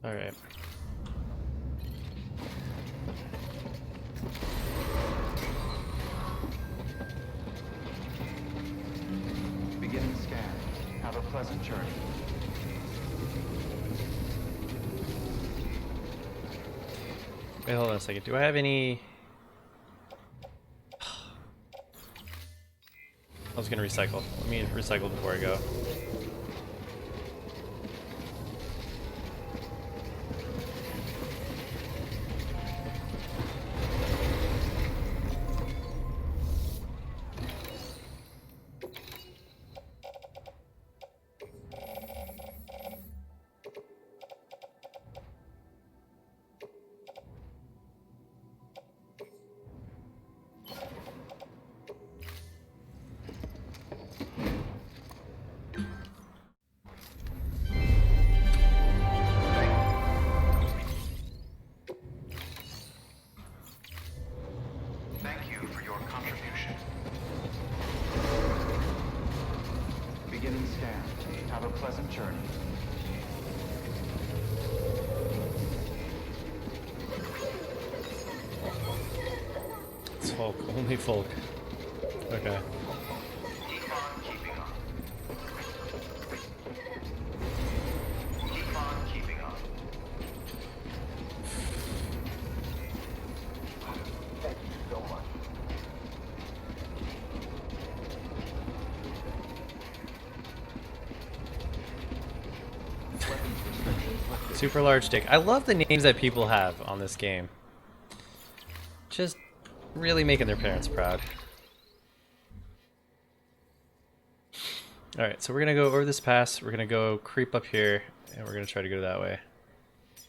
Alright. Beginning scan. Have a pleasant journey. Wait, hold on a second. Do I have any... I was gonna recycle. Let me recycle before I go. Thank you for your contribution. Beginning scan. Have a pleasant journey. It's folk. Only folk. Okay. Keep on keeping on. Keep on keeping on. Thank you so much. Weapons restrictions lifted. Super large dick. I love the names that people have on this game. Just really making their parents proud. Alright, so we're gonna go over this pass, we're gonna go creep up here, and we're gonna try to go that way.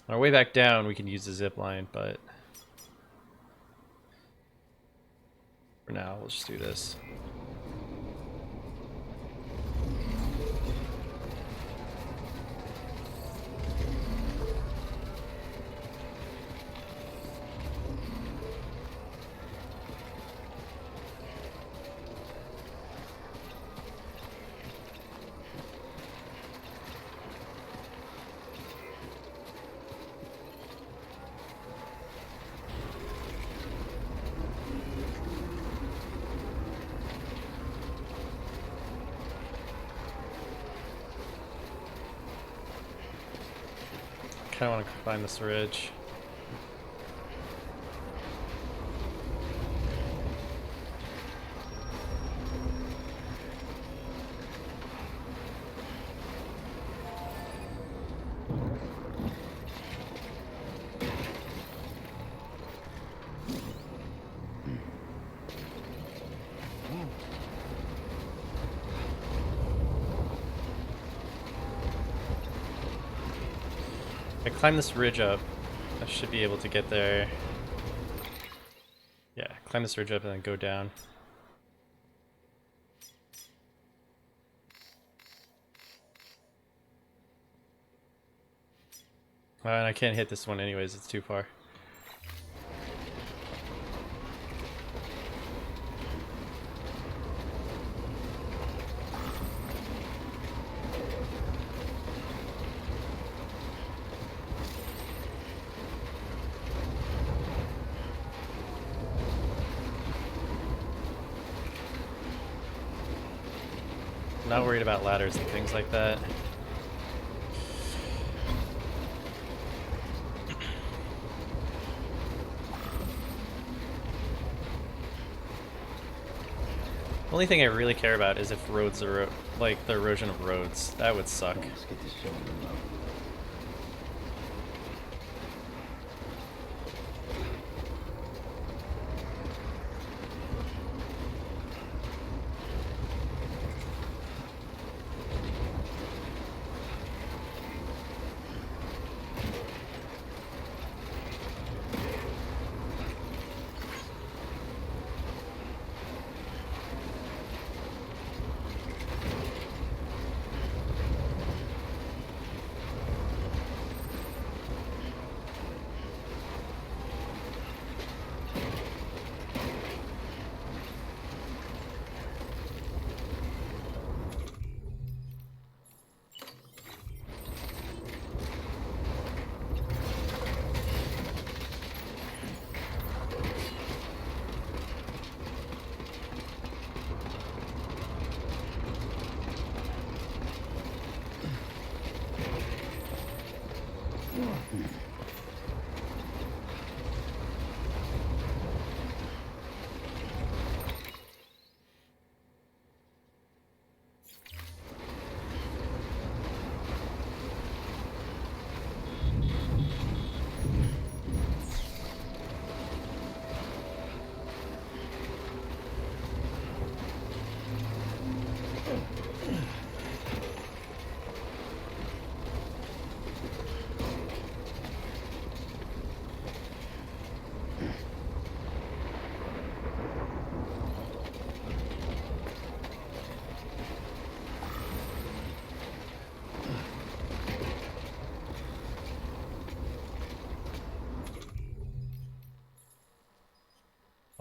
On our way back down, we can use the zip line, but for now, we'll just do this. I kind of want to climb this ridge. If I climb this ridge up, I should be able to get there. Yeah, climb this ridge up and then go down. And I can't hit this one anyways, it's too far. I'm not worried about ladders and things like that. The only thing I really care about is if roads are like the erosion of roads. That would suck. Let's get this show on the road.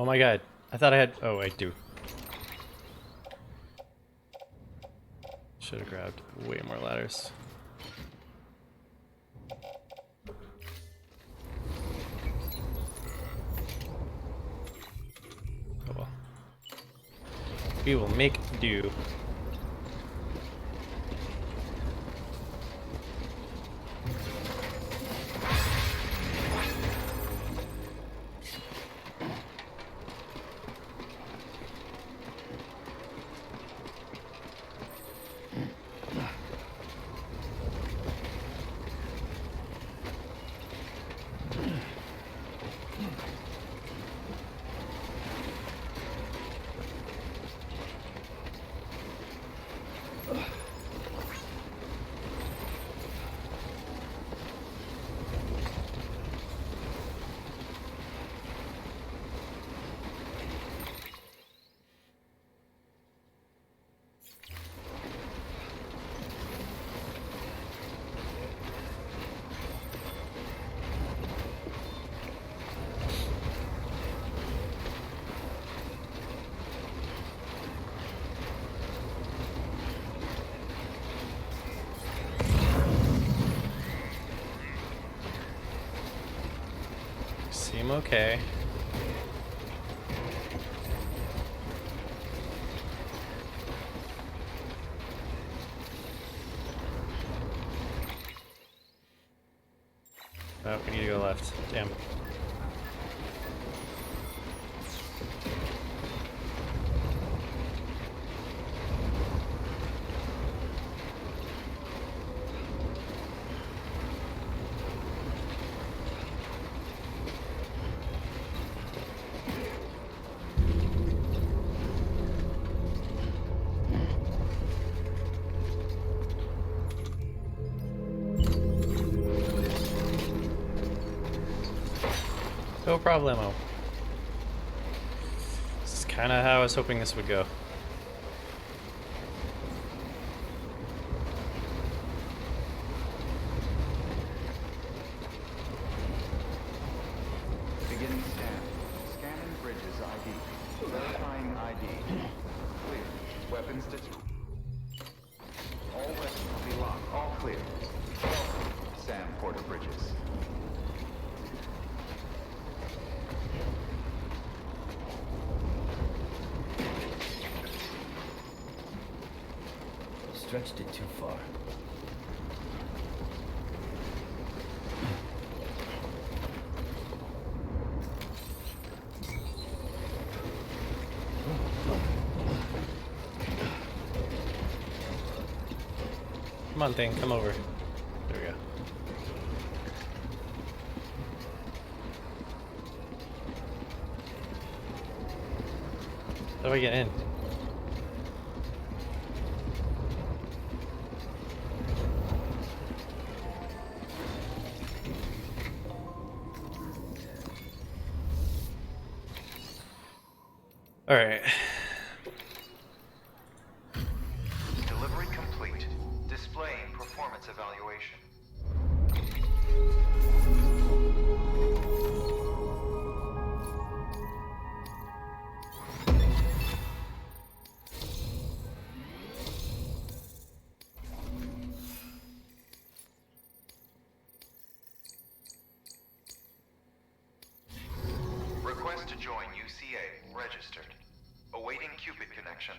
Oh my god. I thought I had... Oh, I do. Should have grabbed way more ladders. Oh well. We will make do. Seem okay. Oh, we need to go left. Damn. No problemo. This is kind of how I was hoping this would go. Beginning scan. Scanning bridges ID. Verifying ID. Clear. Weapons detected. All weapons will be locked. All clear. Sam Porter Bridges. Stretched it too far. Come on, thing, come over. There we go. How do I get in? All right. Delivery complete. Displaying performance evaluation. Request to join UCA. Registered. Awaiting Cupid connection.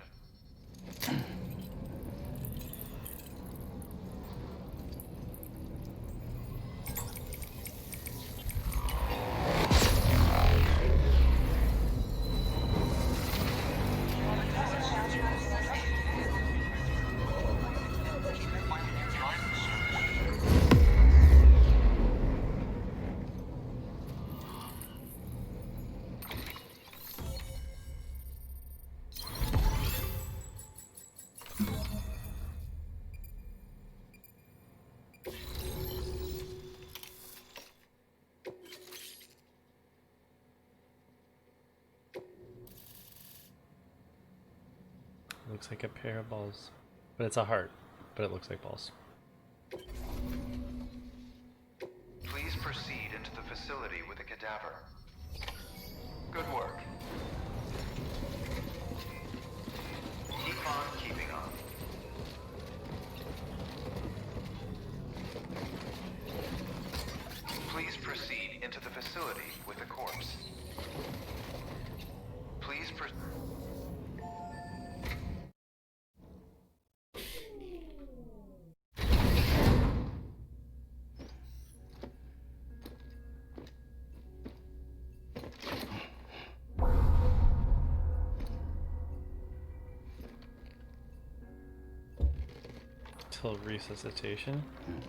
Looks like a pair of balls. But it's a heart. But it looks like balls. Please proceed into the facility with the cadaver. Good work. Till resuscitation. Hmm.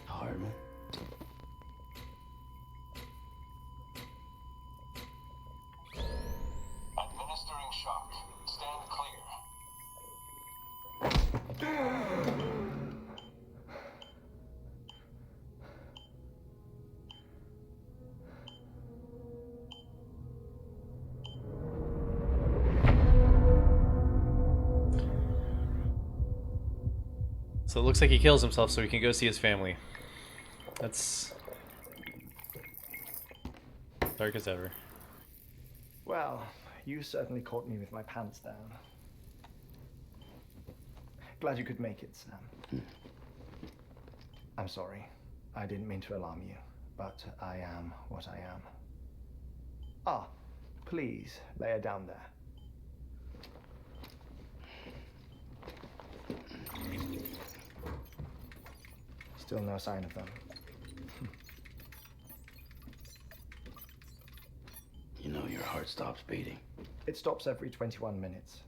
Hardman. Administering shock. Stand clear. So it looks like he kills himself so he can go see his family. That's dark as ever. Well, you certainly caught me with my pants down. Glad you could make it, Sam. I'm sorry. I didn't mean to alarm you, but I am what I am. Ah, please lay her down there. Still no sign of them. You know your heart stops beating. It stops every 21 minutes.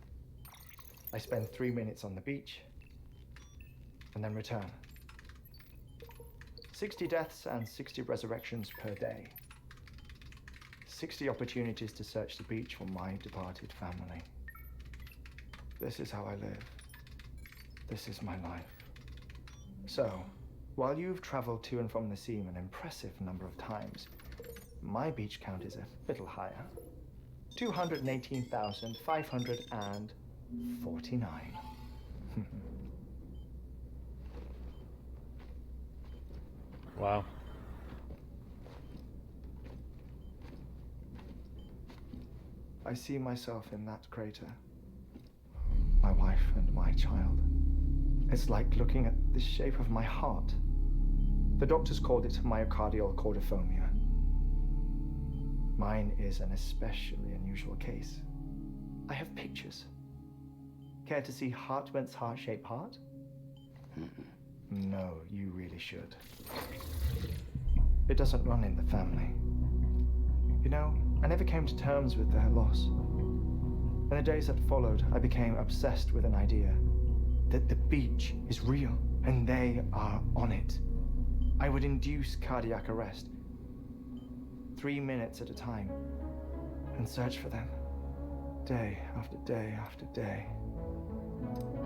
I spend 3 minutes on the beach and then return. 60 deaths and 60 resurrections per day. 60 opportunities to search the beach for my departed family. This is how I live. This is my life. So, while you've traveled to and from the scene an impressive number of times, my beach count is a little higher. 218,549. Wow. I see myself in that crater. My wife and my child. It's like looking at the shape of my heart. The doctors called it myocardial cordiformia. Mine is an especially unusual case. I have pictures. Care to see Hartman's heart-shaped heart? No, you really should. It doesn't run in the family. You know, I never came to terms with their loss. In the days that followed, I became obsessed with an idea that the beach is real and they are on it. I would induce cardiac arrest, 3 minutes at a time, and search for them, day after day after day.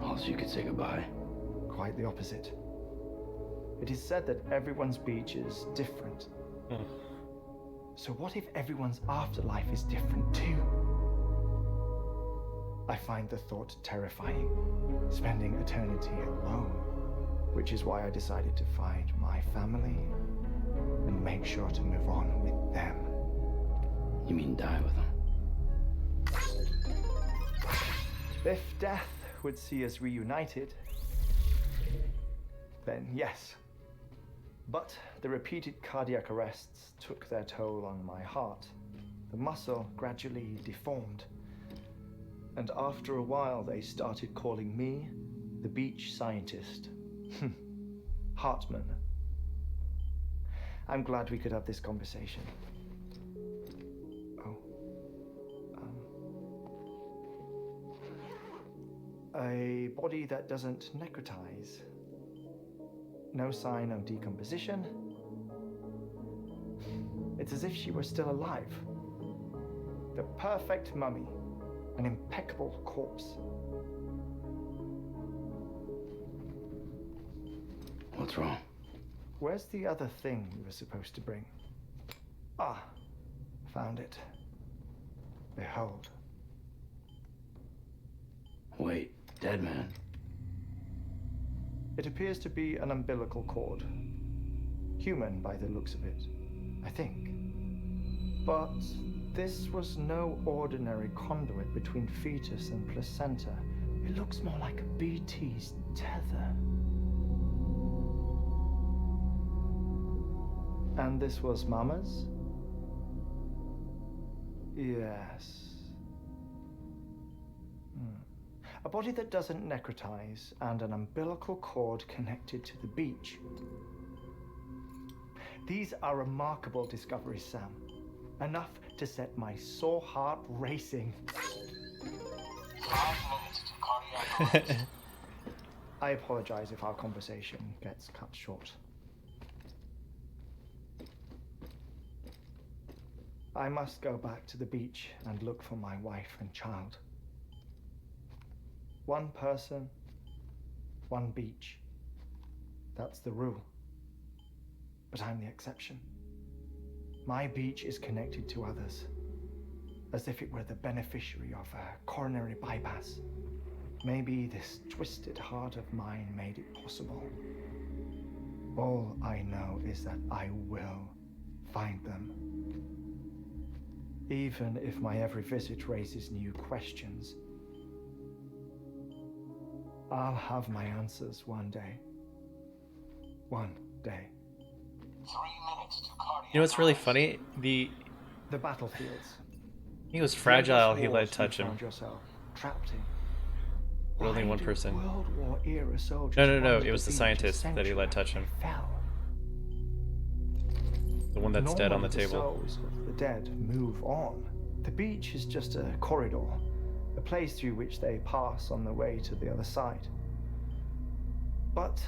Also, you could say goodbye. Quite the opposite. It is said that everyone's beach is different. So what if everyone's afterlife is different too? I find the thought terrifying, spending eternity alone, which is why I decided to find my family and make sure to move on with them. You mean die with them? If death would see us reunited, then yes. But the repeated cardiac arrests took their toll on my heart. The muscle gradually deformed. And after a while, they started calling me the beach scientist. Hartman. I'm glad we could have this conversation. Oh. A body that doesn't necrotize. No sign of decomposition. It's as if she were still alive. The perfect mummy. An impeccable corpse. What's wrong? Where's the other thing you were supposed to bring? Ah, found it. Behold. Wait, dead man. It appears to be an umbilical cord. Human by the looks of it, I think. But this was no ordinary conduit between fetus and placenta. It looks more like a BT's tether. And this was Mama's? Yes. A body that doesn't necrotize and an umbilical cord connected to the beach. These are remarkable discoveries, Sam. Enough to set my sore heart racing. 5 minutes to cardiac arrest. I apologize if our conversation gets cut short. I must go back to the beach and look for my wife and child. One person, one beach. That's the rule. But I'm the exception. My beach is connected to others, as if it were the beneficiary of a coronary bypass. Maybe this twisted heart of mine made it possible. All I know is that I will find them. Even if my every visit raises new questions, I'll have my answers one day. One day. 3 minutes to cardiac You know what's really arrest. funny? The The battlefields. he was fragile. The He let wars touch you him. found yourself trapped in. But only Why one do person. World War era soldiers No, wander it was the beach scientist that he century let touch after him. they fell? The one that's dead on the Normally table. souls of the dead move on. The beach is just a corridor, a place through which they pass on the way to the other side. But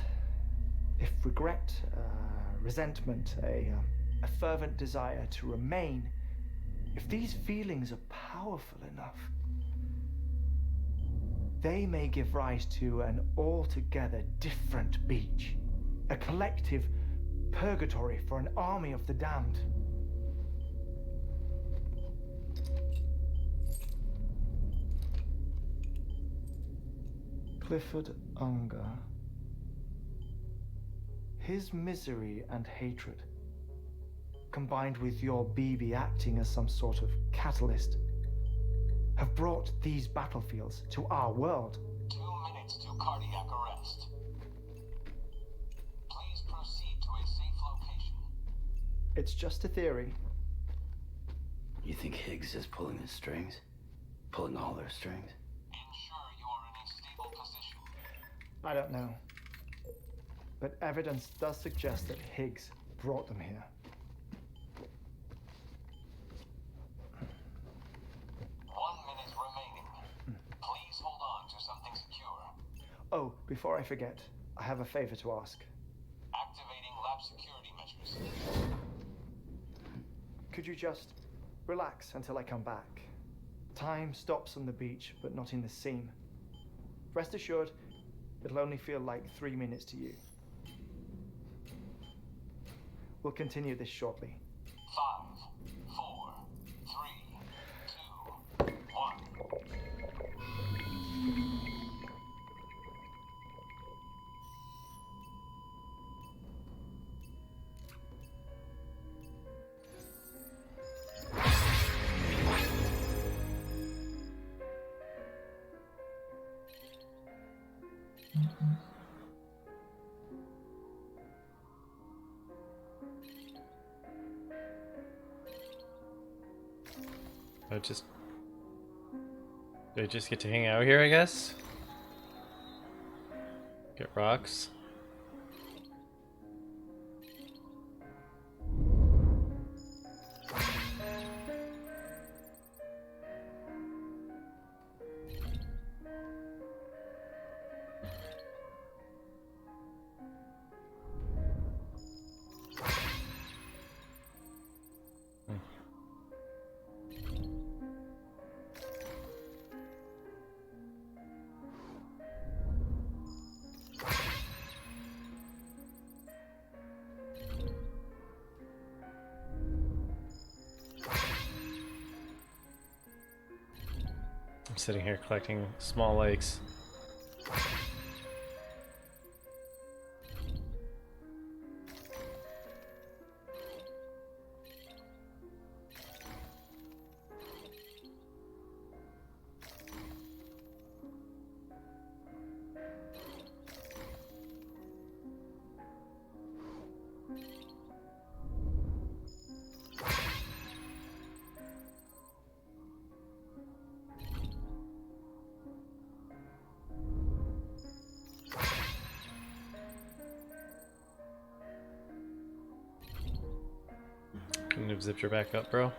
if regret, resentment, a fervent desire to remain, if these feelings are powerful enough, they may give rise to an altogether different beach, a collective purgatory for an army of the damned. Clifford Unger. His misery and hatred, combined with your BB acting as some sort of catalyst, have brought these battlefields to our world. 2 minutes to cardiac arrest. Please proceed to a safe location. It's just a theory. You think Higgs is pulling his strings? Pulling all their strings? Ensure you are in a stable position. I don't know. But evidence does suggest that Higgs brought them here. 1 minute remaining. Please hold on to something secure. Oh, before I forget, I have a favor to ask. Activating lab security measures. Could you just relax until I come back? Time stops on the beach, but not in the scene. Rest assured, it'll only feel like 3 minutes to you. We'll continue this shortly. 5, 4, 3, 2, 1. Do I just get to hang out here, I guess? Get rocks. sitting here collecting small lakes. Couldn't have zipped her back up, bro.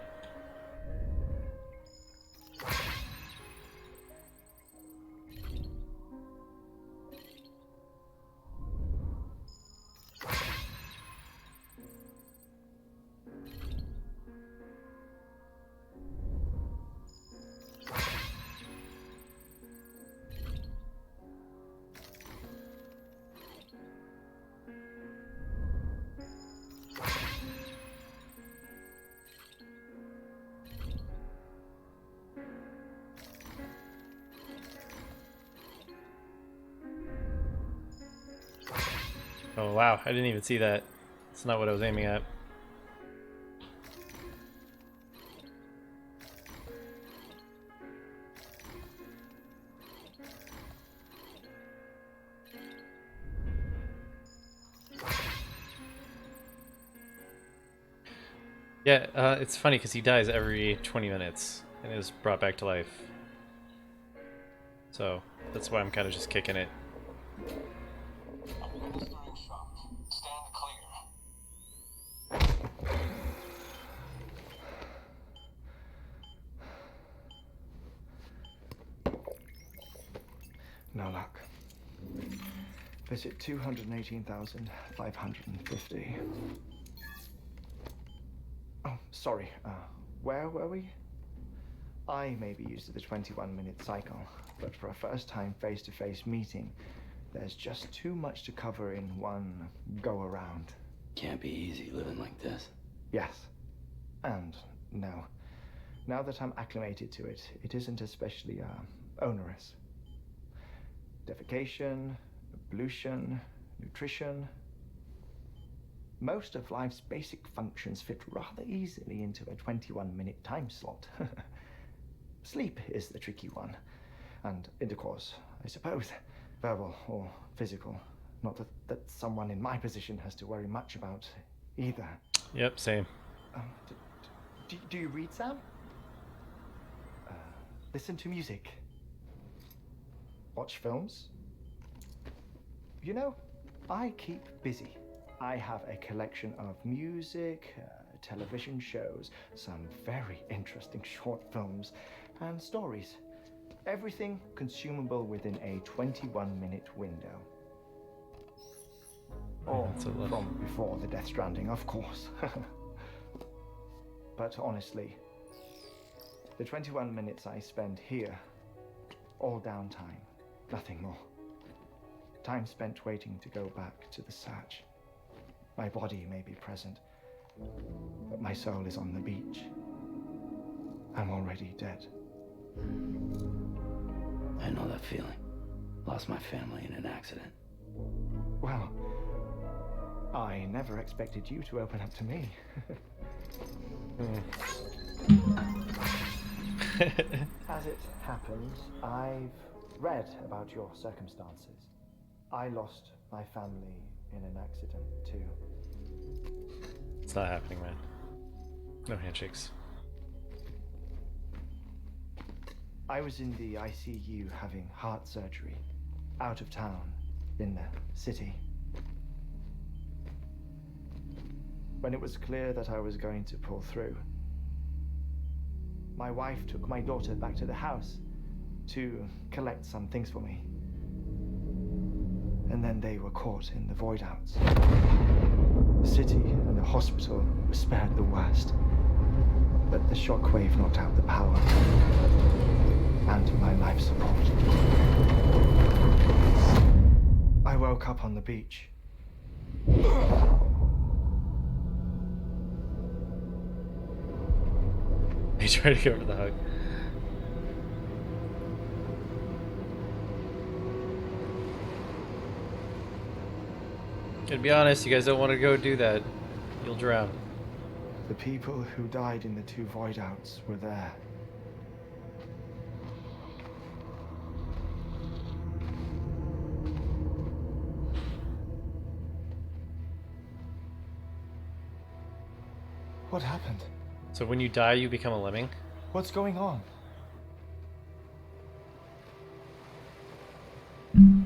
Oh wow, I didn't even see that. That's not what I was aiming at. Yeah, it's funny because he dies every 20 minutes and is brought back to life. So that's why I'm kind of just kicking it. Administering shock. Stand clear. No luck. Visit 218,550. Oh, sorry. Where were we? I may be used to the 21-minute cycle, but for a first-time face-to-face meeting, there's just too much to cover in one go-around. Can't be easy living like this. Yes. And no. Now that I'm acclimated to it, it isn't especially onerous. Defecation, pollution, nutrition. Most of life's basic functions fit rather easily into a 21-minute time slot. Sleep is the tricky one. And intercourse, I suppose. Verbal or physical. Not that someone in my position has to worry much about either. Yep, same. Do you read, Sam? Listen to music. Watch films. You know, I keep busy. I have a collection of music, television shows, some very interesting short films, and stories. Everything consumable within a 21-minute window. Or That's a lot. from before the Death Stranding, of course. But honestly, the 21 minutes I spend here, all downtime, nothing more. Time spent waiting to go back to the search. My body may be present, but my soul is on the beach. I'm already dead. I know that feeling. Lost my family in an accident. Well, I never expected you to open up to me. As it happens, I've read about your circumstances. I lost my family in an accident, too. It's not happening, man. No handshakes. I was in the ICU having heart surgery, out of town, in the city. When it was clear that I was going to pull through, my wife took my daughter back to the house to collect some things for me. And then they were caught in the void outs. The city and the hospital were spared the worst, but the shockwave knocked out the power and my life support. I woke up on the beach. He tried to go for the hug. To be honest, you guys don't want to go do that. You'll drown. The people who died in the two void outs were there. What happened? So when you die, you become a lemming? What's going on? Hmm.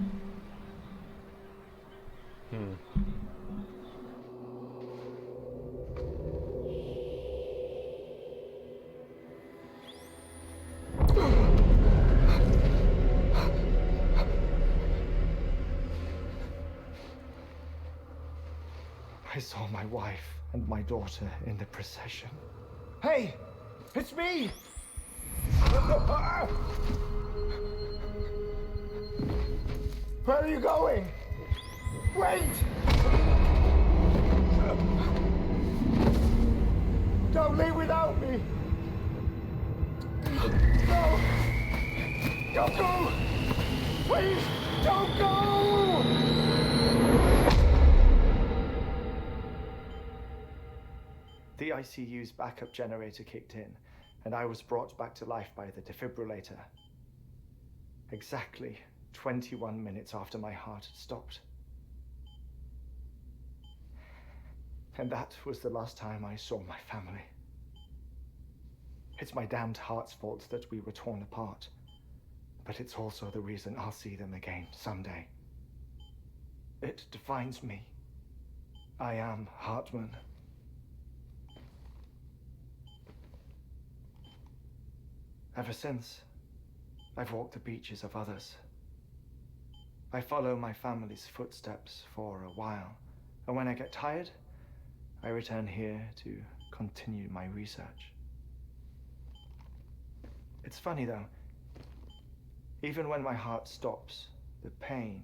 I saw my wife and my daughter in the procession. Hey! It's me! Where are you going? Wait! Don't leave without me! No! Don't go! Please, don't go! The ICU's backup generator kicked in, and I was brought back to life by the defibrillator. Exactly 21 minutes after my heart had stopped. And that was the last time I saw my family. It's my damned heart's fault that we were torn apart, but it's also the reason I'll see them again someday. It defines me. I am Hartman. Ever since, I've walked the beaches of others. I follow my family's footsteps for a while, and when I get tired, I return here to continue my research. It's funny though, even when my heart stops, the pain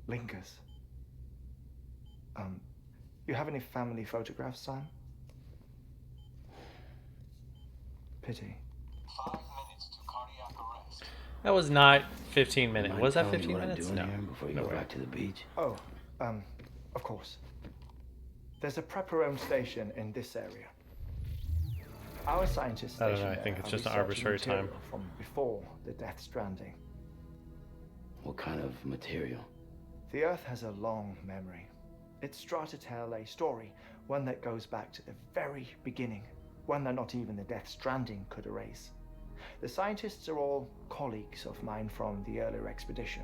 lingers. You have any family photographs, Sam? Pity. 5 minutes to cardiac arrest. That was not 15 minutes. Mind Was that telling me 15 what I'm minutes? doing No. here before you No go way. back to the beach? Oh, of course. There's a prepper-owned station in this area. Our scientists I don't know, stationed I think there it's are just an researching arbitrary time. material from before the Death Stranding. What kind of material? The Earth has a long memory. It's tried to tell a story, one that goes back to the very beginning, one that not even the Death Stranding could erase. The scientists are all colleagues of mine from the earlier expedition.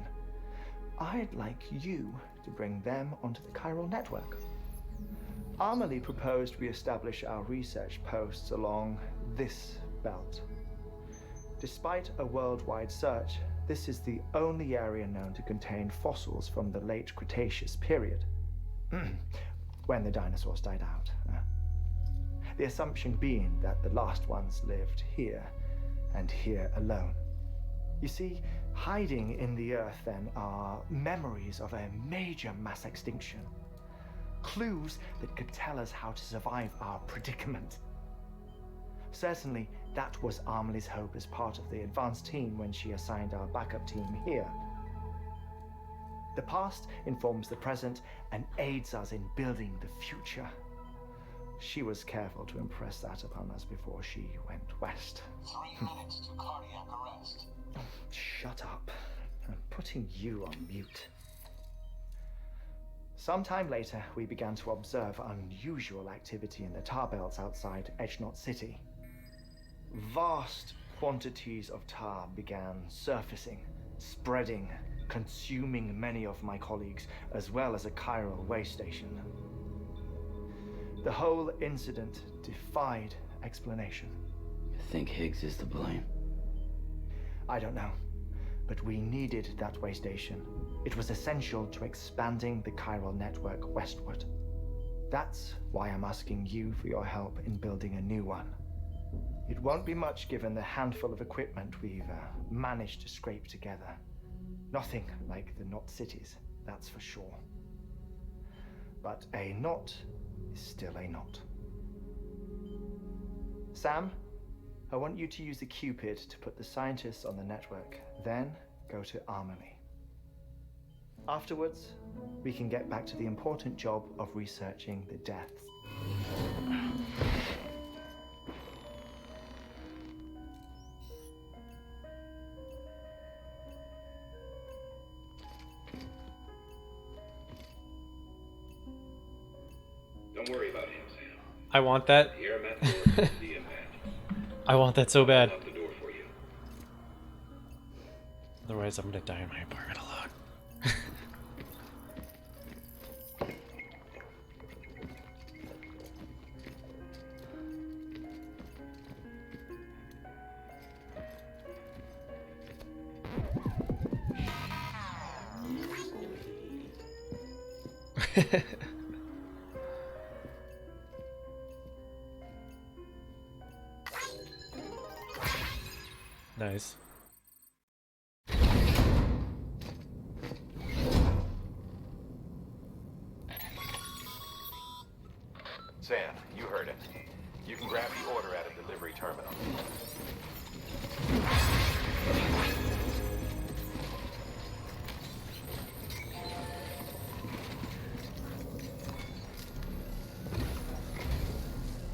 I'd like you to bring them onto the chiral network. Amelie proposed we establish our research posts along this belt. Despite a worldwide search, this is the only area known to contain fossils from the late Cretaceous period, when the dinosaurs died out. The assumption being that the last ones lived here, and here alone. You see, hiding in the Earth then are memories of a major mass extinction. Clues that could tell us how to survive our predicament. Certainly, that was Amelie's hope as part of the advanced team when she assigned our backup team here. The past informs the present and aids us in building the future. She was careful to impress that upon us before she went west. 3 minutes to cardiac arrest. Shut up. I'm putting you on mute. Sometime later, we began to observe unusual activity in the tar belts outside Edgenot City. Vast quantities of tar began surfacing, spreading, consuming many of my colleagues, as well as a chiral way station. The whole incident defied explanation. You think Higgs is to blame? I don't know, but we needed that way station. It was essential to expanding the chiral network westward. That's why I'm asking you for your help in building a new one. It won't be much given the handful of equipment we've managed to scrape together. Nothing like the knot cities, that's for sure. But a knot is still a knot. Sam, I want you to use the Cupid to put the scientists on the network, then go to Amelie. Afterwards, we can get back to the important job of researching the deaths. Don't worry about him, Sam. I want that. The air method is the impact. I want that so bad. I'll lock the door for you. Otherwise, I'm gonna die in my apartment alone. Nice. Sam, you heard it. You can grab the order at a delivery terminal.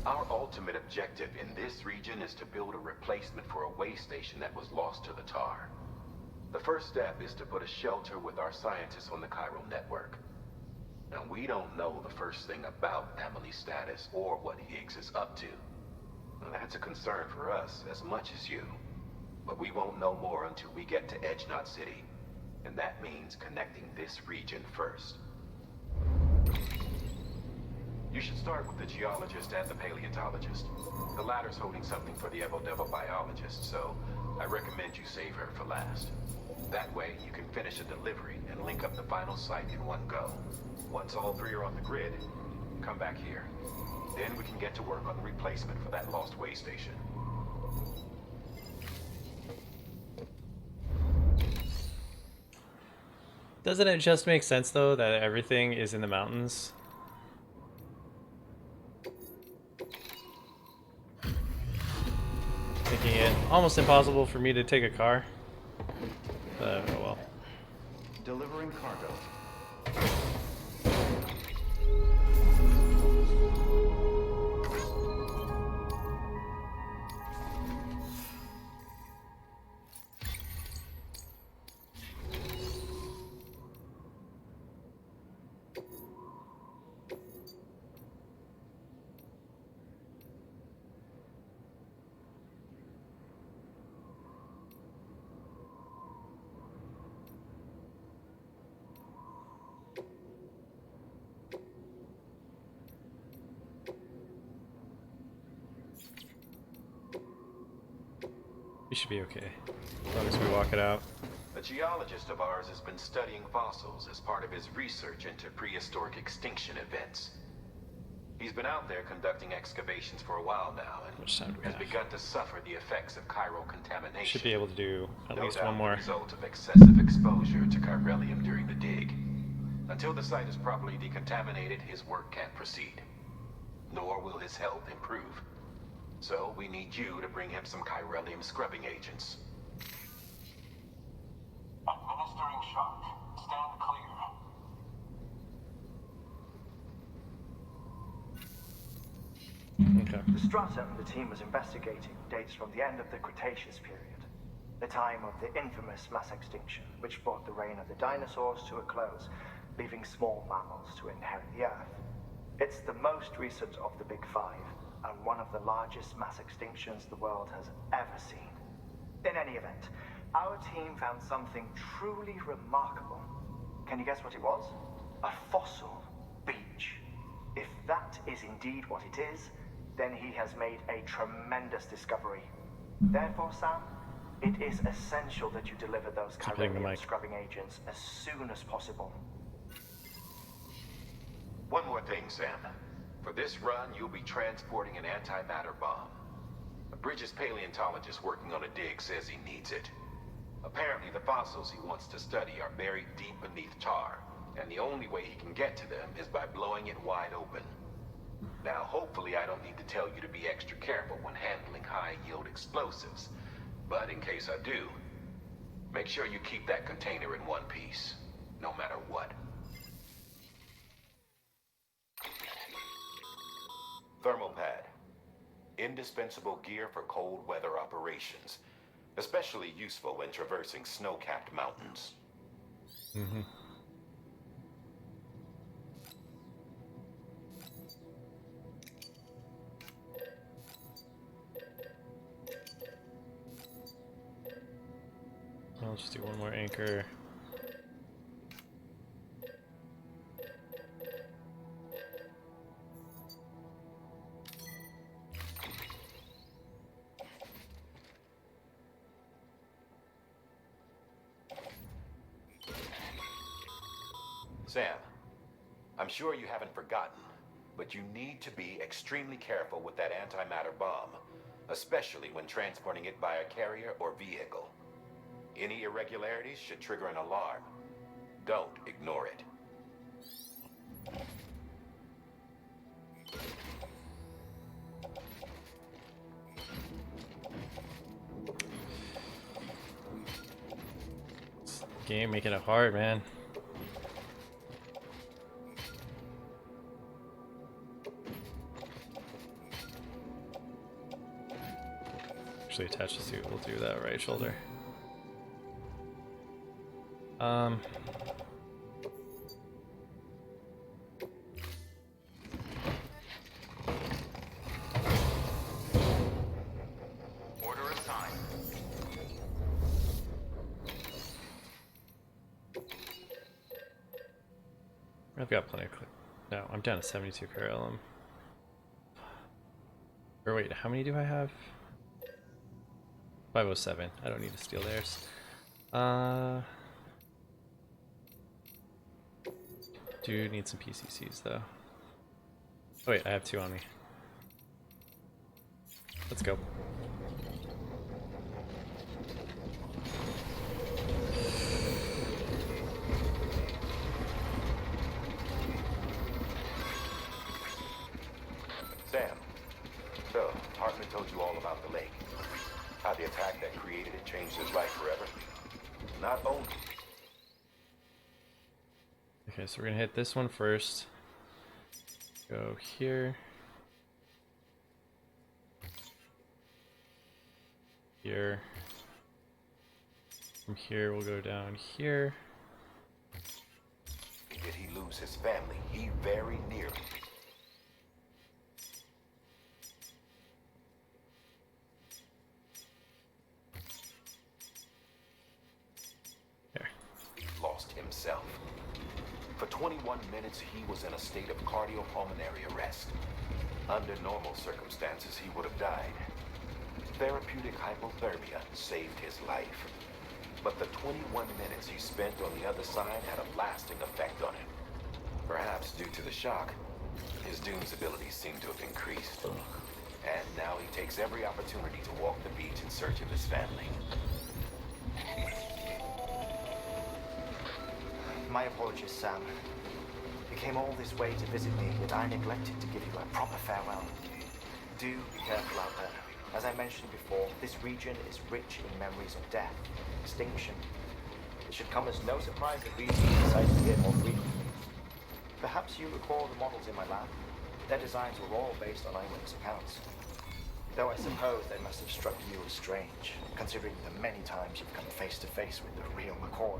Our ultimate objective in this region is to build a replacement for a way station that was lost to the tar. The first step is to put a shelter with our scientists on the chiral network. Now, we don't know the first thing about Emily's status or what Higgs is up to. And that's a concern for us as much as you. But we won't know more until we get to Edge Knot City. And that means connecting this region first. You should start with the geologist and the paleontologist. The latter's holding something for the Evo-Devo biologist, so I recommend you save her for last. That way, you can finish a delivery and link up the final site in one go. Once all three are on the grid, come back here. Then we can get to work on the replacement for that lost way station. Doesn't it just make sense, though, that everything is in the mountains? Making it almost impossible for me to take a car. Oh well. Delivering cargo. We should be okay, as long as we walk it out. A geologist of ours has been studying fossils as part of his research into prehistoric extinction events. He's been out there conducting excavations for a while now and Which time do we has have? begun to suffer the effects of chiral contamination. Should be able to do at No least doubt one more. the result of excessive exposure to chiralium during the dig. Until the site is properly decontaminated, his work can't proceed. Nor will his health improve. So we need you to bring him some chiralium scrubbing agents. Administering shock. Stand clear. Okay. The stratum the team was investigating dates from the end of the Cretaceous period, the time of the infamous mass extinction, which brought the reign of the dinosaurs to a close, leaving small mammals to inherit the Earth. It's the most recent of the Big Five, and one of the largest mass extinctions the world has ever seen. In any event, our team found something truly remarkable. Can you guess what it was? A fossil beach. If that is indeed what it is, then he has made a tremendous discovery. Therefore, Sam, it is essential that you deliver those Covering the chiralium mic. scrubbing agents as soon as possible. One more thing, Sam. For this run, you'll be transporting an antimatter bomb. A Bridges paleontologist working on a dig says he needs it. Apparently, the fossils he wants to study are buried deep beneath tar, and the only way he can get to them is by blowing it wide open. Now, hopefully I don't need to tell you to be extra careful when handling high-yield explosives, but in case I do, make sure you keep that container in one piece. no matter what. Thermal pad. Indispensable gear for cold weather operations. Especially useful when traversing snow-capped mountains. Mm-hmm. I'll just do one more anchor. Sam, I'm sure you haven't forgotten, but you need to be extremely careful with that antimatter bomb, especially when transporting it by a carrier or vehicle. Any irregularities should trigger an alarm. Don't ignore it. Game making it hard, man. Actually attach the suit, we'll do that right shoulder. Order assigned. I've got plenty of no, I'm down to 72 parallel. Or wait, how many do I have? 507. I don't need to steal theirs. Do need some PCCs though. Oh wait, I have 2 on me. Let's go. Sam, so Hartman told you all about the lake. How the attack that created it changed his life forever. Not only. Okay, so we're gonna hit this one first. Go here. Here. From here, we'll go down here. Did he lose his family? He very nearly. There. He lost himself. For 21 minutes, he was in a state of cardiopulmonary arrest. Under normal circumstances, he would have died. Therapeutic hypothermia saved his life. But the 21 minutes he spent on the other side had a lasting effect on him. Perhaps due to the shock, his Doom's abilities seem to have increased. And now he takes every opportunity to walk the beach in search of his family. My apologies, Sam. You came all this way to visit me, yet I neglected to give you a proper farewell. Do be careful out there. As I mentioned before, this region is rich in memories of death, extinction. It should come as no surprise that we decided to get more frequently. Perhaps you recall the models in my lab? Their designs were all based on eyewitness accounts. Though I suppose they must have struck you as strange, considering the many times you've come face to face with the real McCord.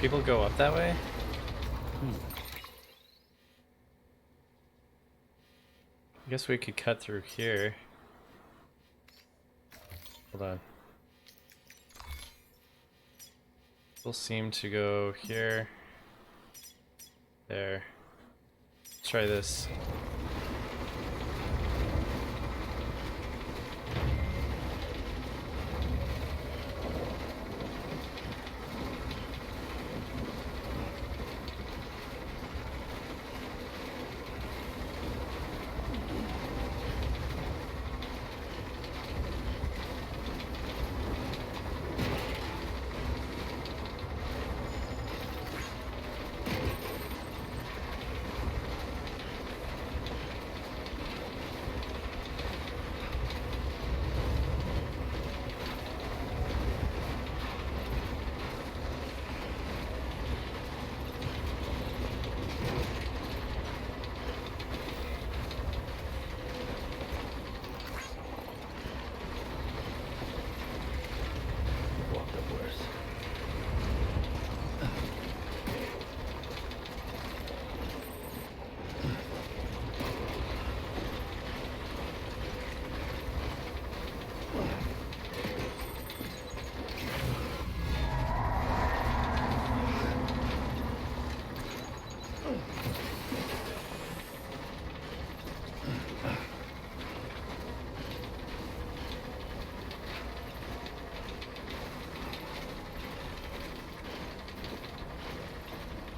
People go up that way? I guess we could cut through here. Hold on. People seem to go here. There. Let's try this.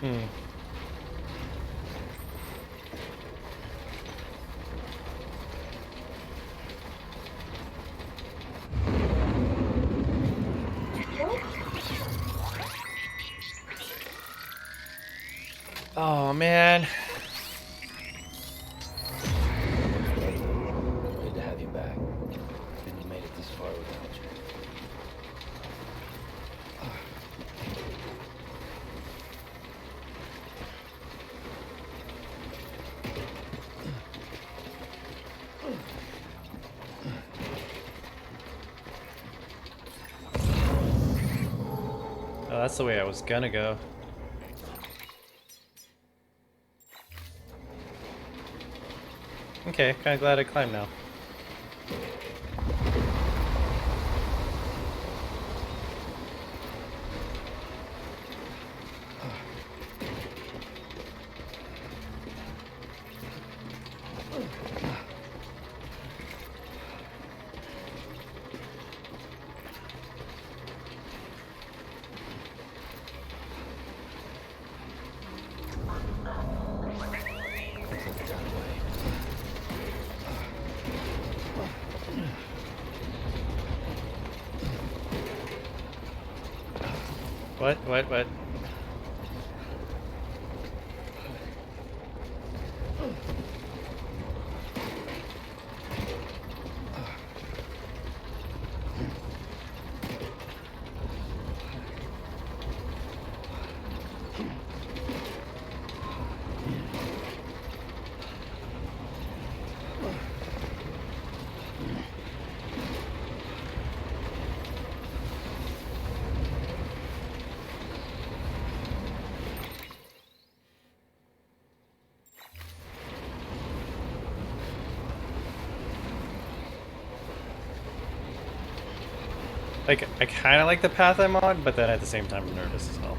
Hmm. Oh man. Good to have you back. Couldn't have made it this far without you. Oh, that's the way I was gonna go. Okay, kinda glad I climbed now. Looks like it got away. What? Like, I kinda like the path I'm on, but then at the same time I'm nervous as hell.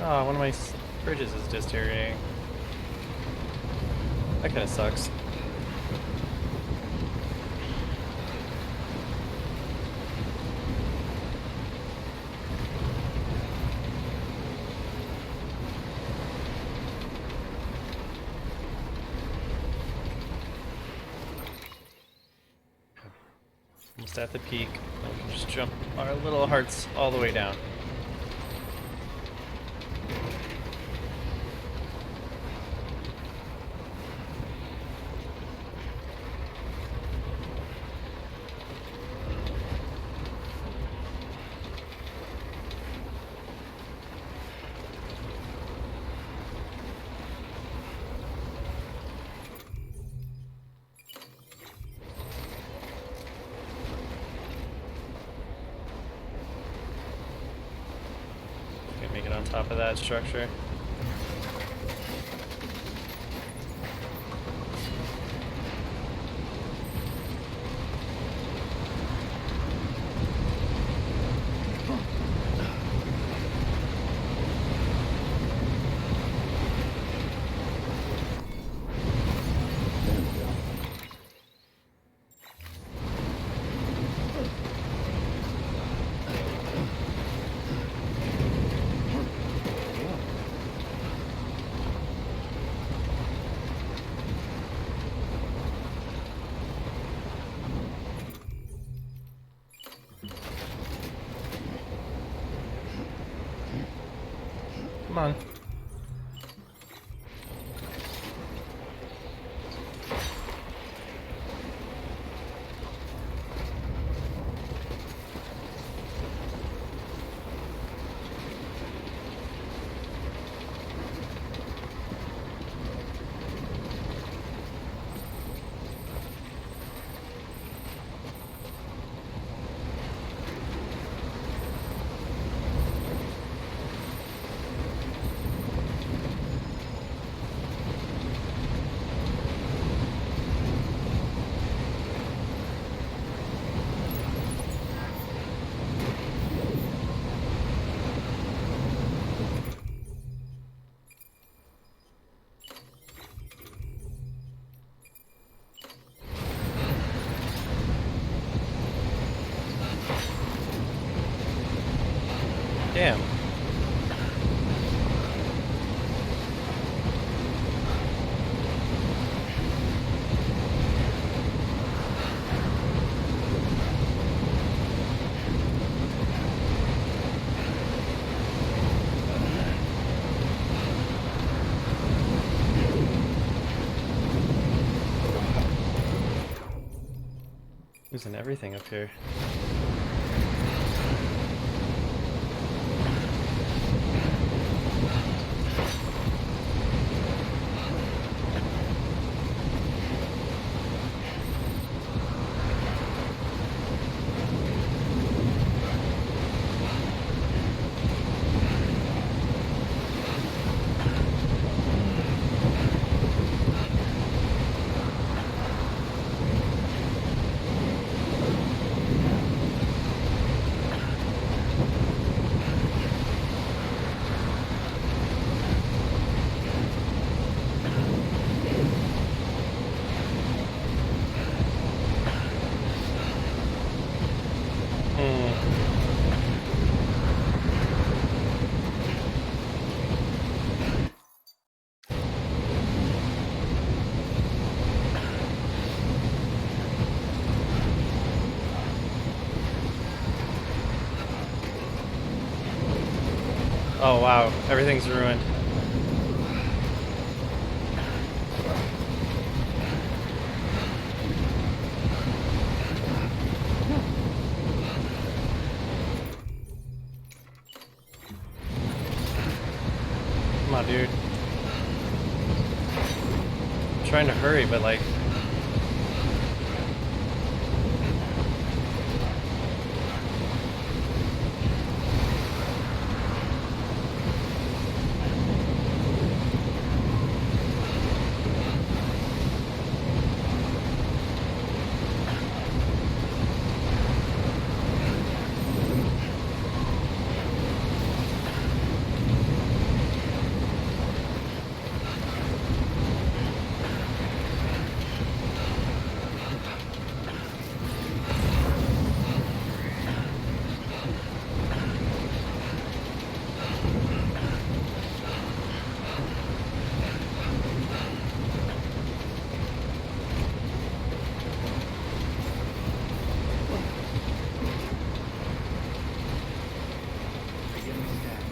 Oh, one of my bridges is deteriorating. That kinda sucks. Almost at the peak. We can just jump our little hearts all the way down. Can make it on top of that structure. There we go. Come on. Damn. Losing everything up here. Oh wow, everything's ruined. Come on, dude. I'm trying to hurry, but like... Beginning scan.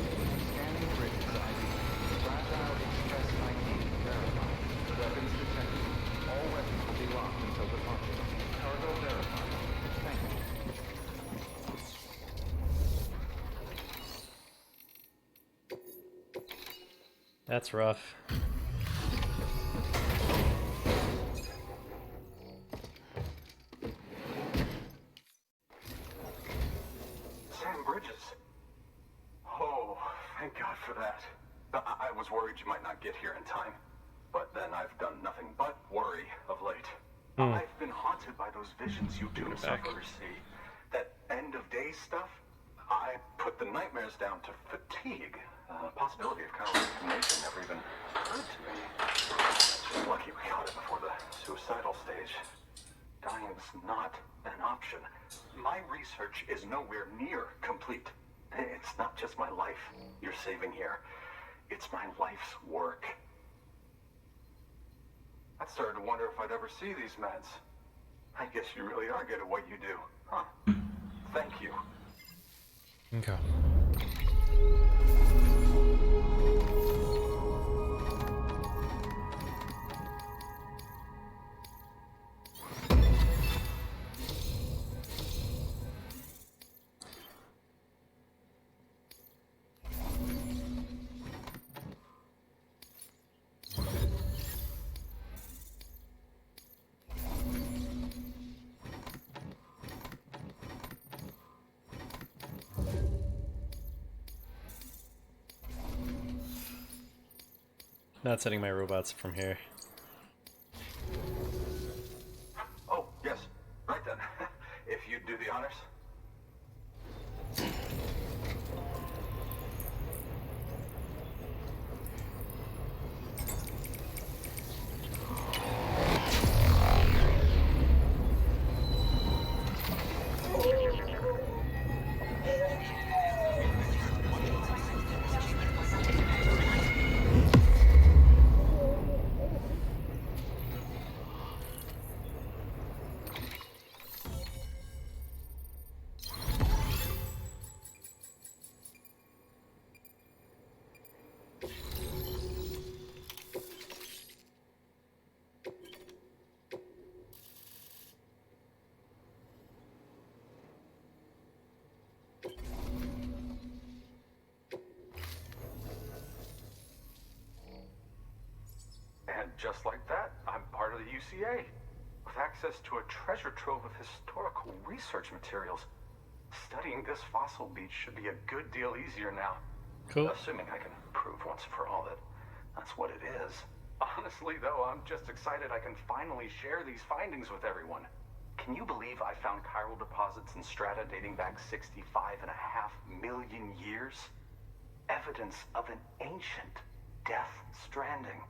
Scanning bridges ID. Fragile Express ID verified. Weapons detected. All weapons will be locked until departure. Cargo verified. Thank you. That's rough. Sam Bridges. Oh, thank God for that. I was worried you might not get here in time. But then I've done nothing but worry of late. I've been haunted by those visions you doom sufferers see. That end of days stuff. I put the nightmares down to fatigue. Possibility of hallucination never even occurred to me. Just lucky we got it before the suicidal stage. Dying's not an option. My research is nowhere near complete. It's not just my life you're saving here. It's my life's work. I started to wonder if I'd ever see these meds. I guess you really are good at what you do, huh? Thank you. Okay. Not setting my robots from here. Oh, yes. Right then. If you'd do the honors. just like that, I'm part of the UCA, with access to a treasure trove of historical research materials. Studying this fossil beach should be a good deal easier now. Cool. Assuming I can prove once and for all that that's what it is. Honestly, though, I'm just excited I can finally share these findings with everyone. Can you believe I found chiral deposits in strata dating back 65.5 million years? Evidence of an ancient death stranding.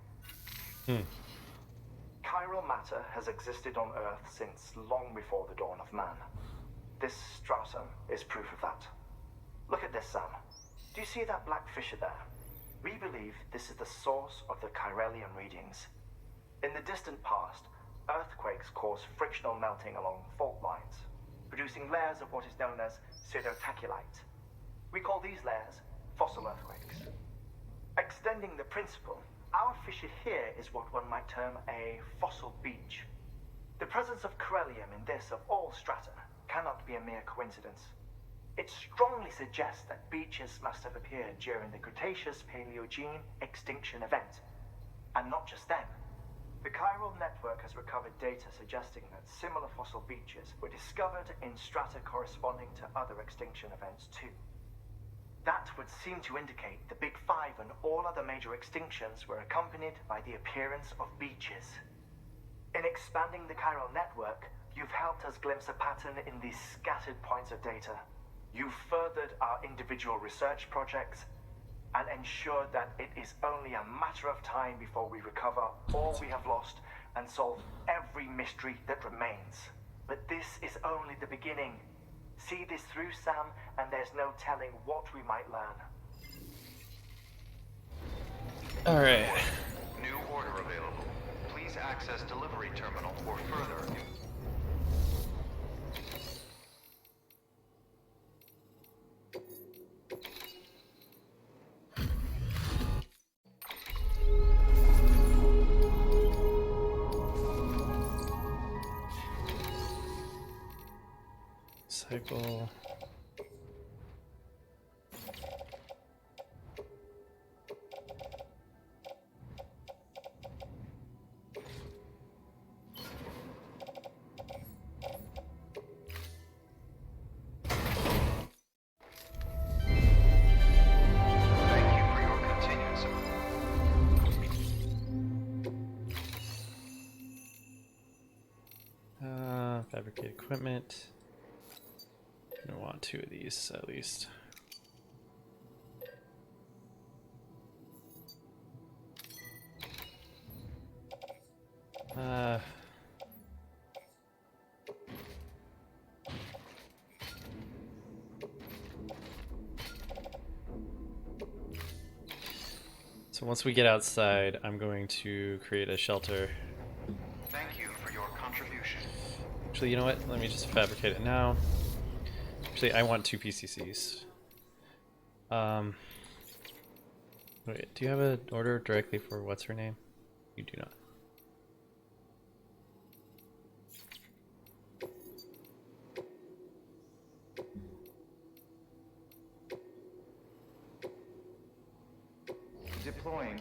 Chiral matter has existed on Earth since long before the dawn of man. This stratum is proof of that. Look at this, Sam. Do you see that black fissure there? We believe this is the source of the Chiralian readings. In the distant past, earthquakes caused frictional melting along fault lines, producing layers of what is known as pseudotaculite. We call these layers fossil earthquakes. Extending the principle, our fissure here is what one might term a fossil beach. The presence of Corellium in this of all strata cannot be a mere coincidence. It strongly suggests that beaches must have appeared during the Cretaceous-Paleogene extinction event. And not just then. The chiral network has recovered data suggesting that similar fossil beaches were discovered in strata corresponding to other extinction events too. That would seem to indicate the Big Five and all other major extinctions were accompanied by the appearance of beaches. In expanding the chiral network, you've helped us glimpse a pattern in these scattered points of data. You've furthered our individual research projects and ensured that it is only a matter of time before we recover all we have lost and solve every mystery that remains. But this is only the beginning. See this through, Sam, and there's no telling what we might learn. Alright. New order available. Please access delivery terminal for further. Cycle. Thank you for your continued support. Fabricate equipment. I want 2 of these at least. So once we get outside, I'm going to create a shelter. Thank you for your contribution. Actually, you know what? Let me just fabricate it now. Actually, I want 2 PCCs. Wait, do you have an order directly for what's her name? You do not. Deploying.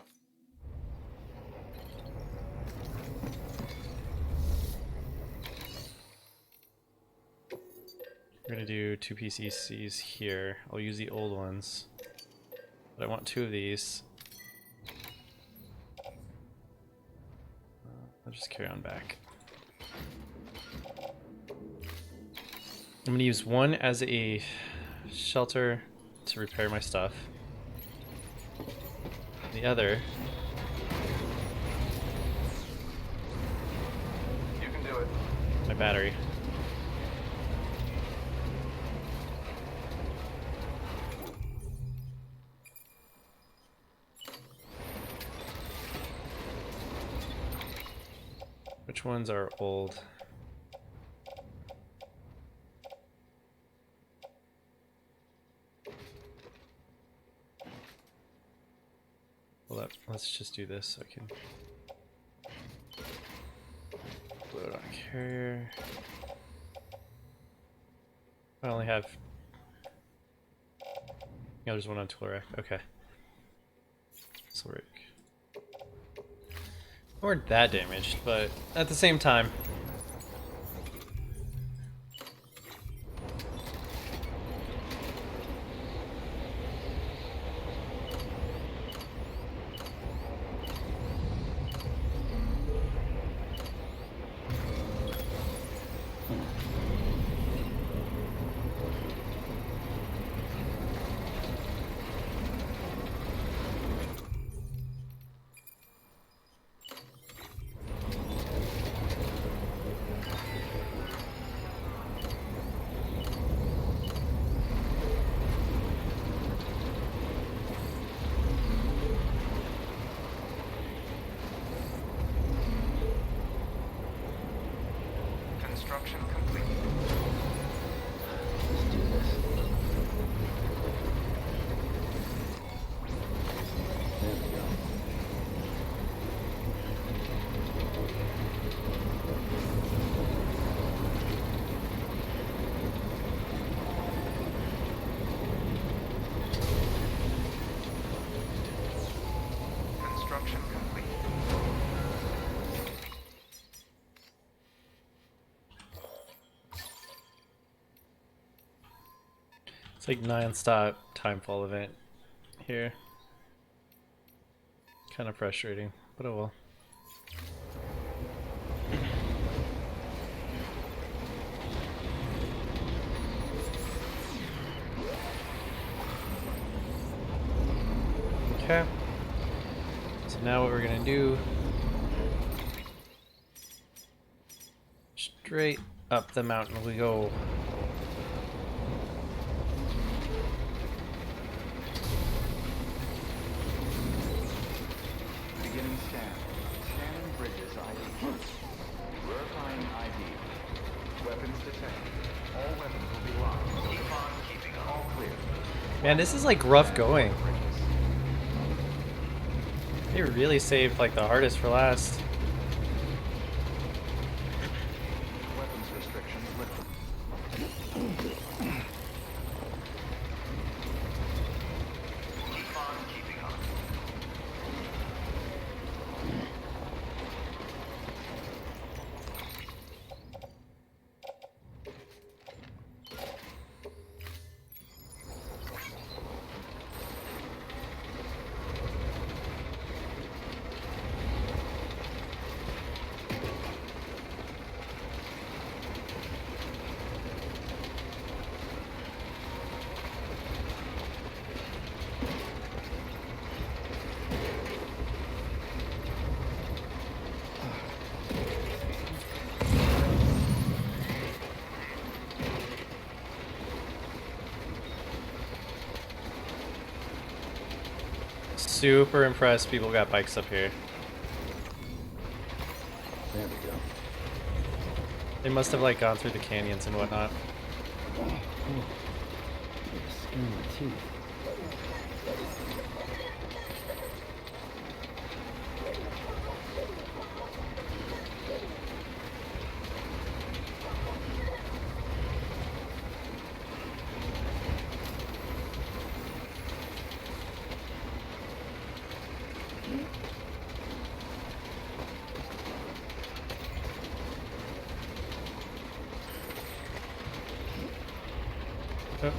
We're gonna do 2 PCCs here. I'll use the old ones. But I want 2 of these. I'll just carry on back. I'm gonna use one as a shelter to repair my stuff. The other, You can do it. my battery. Which ones are old? Well, let's just do this so I can load on carrier. I only have. Yeah, there's one on tool rack. Okay. So we're weren't that damaged, but at the same time. Construction complete. Let's do this. There we go. Construction complete. It's like non-stop timefall event here. Kind of frustrating, but oh well. Okay. So now what we're gonna do, straight up the mountain we go. Beginning scan. Scanning bridges ID. Verifying ID. Weapons detected. All weapons will be locked. Keep on keeping on. All clear. Man, this is like rough going. Bridges. They really saved like the hardest for last. Weapons restrictions lifted. Keep on keeping on. Super impressed people got bikes up here. There we go. They must have like gone through the canyons and whatnot. Ooh. Get a skin in my teeth. Oh.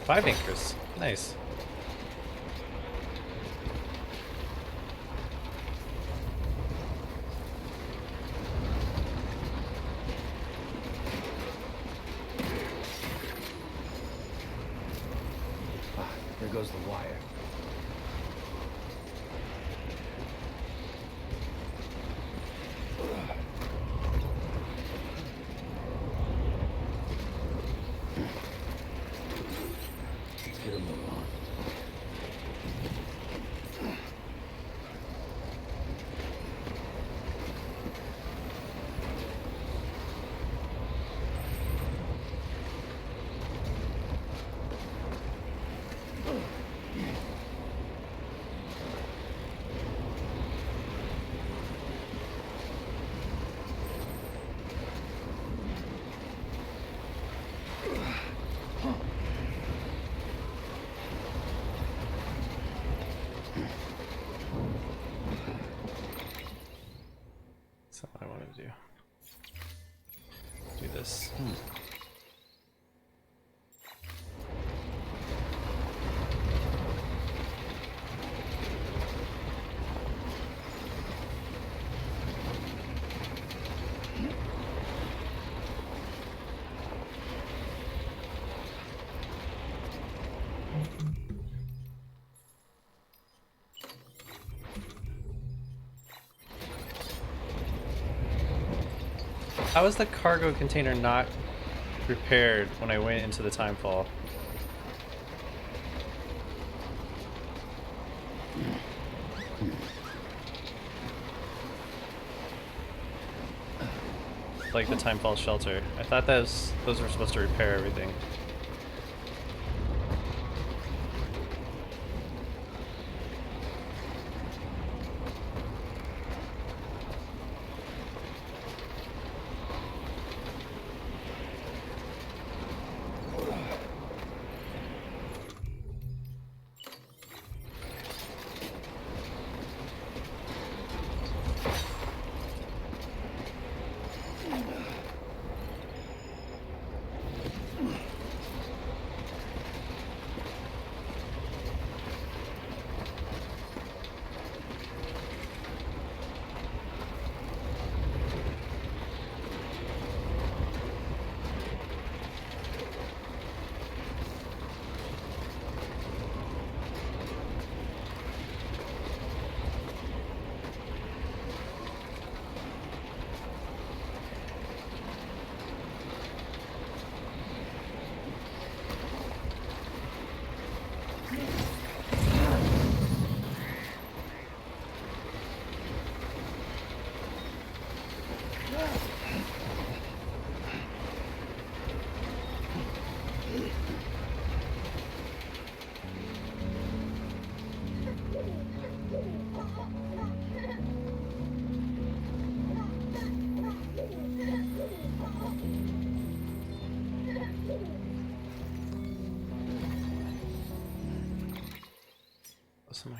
Five anchors. Nice. Ah, there goes the wire. Let's get a move on. this. How is the cargo container not repaired when I went into the timefall? Like the timefall shelter. I thought those were supposed to repair everything.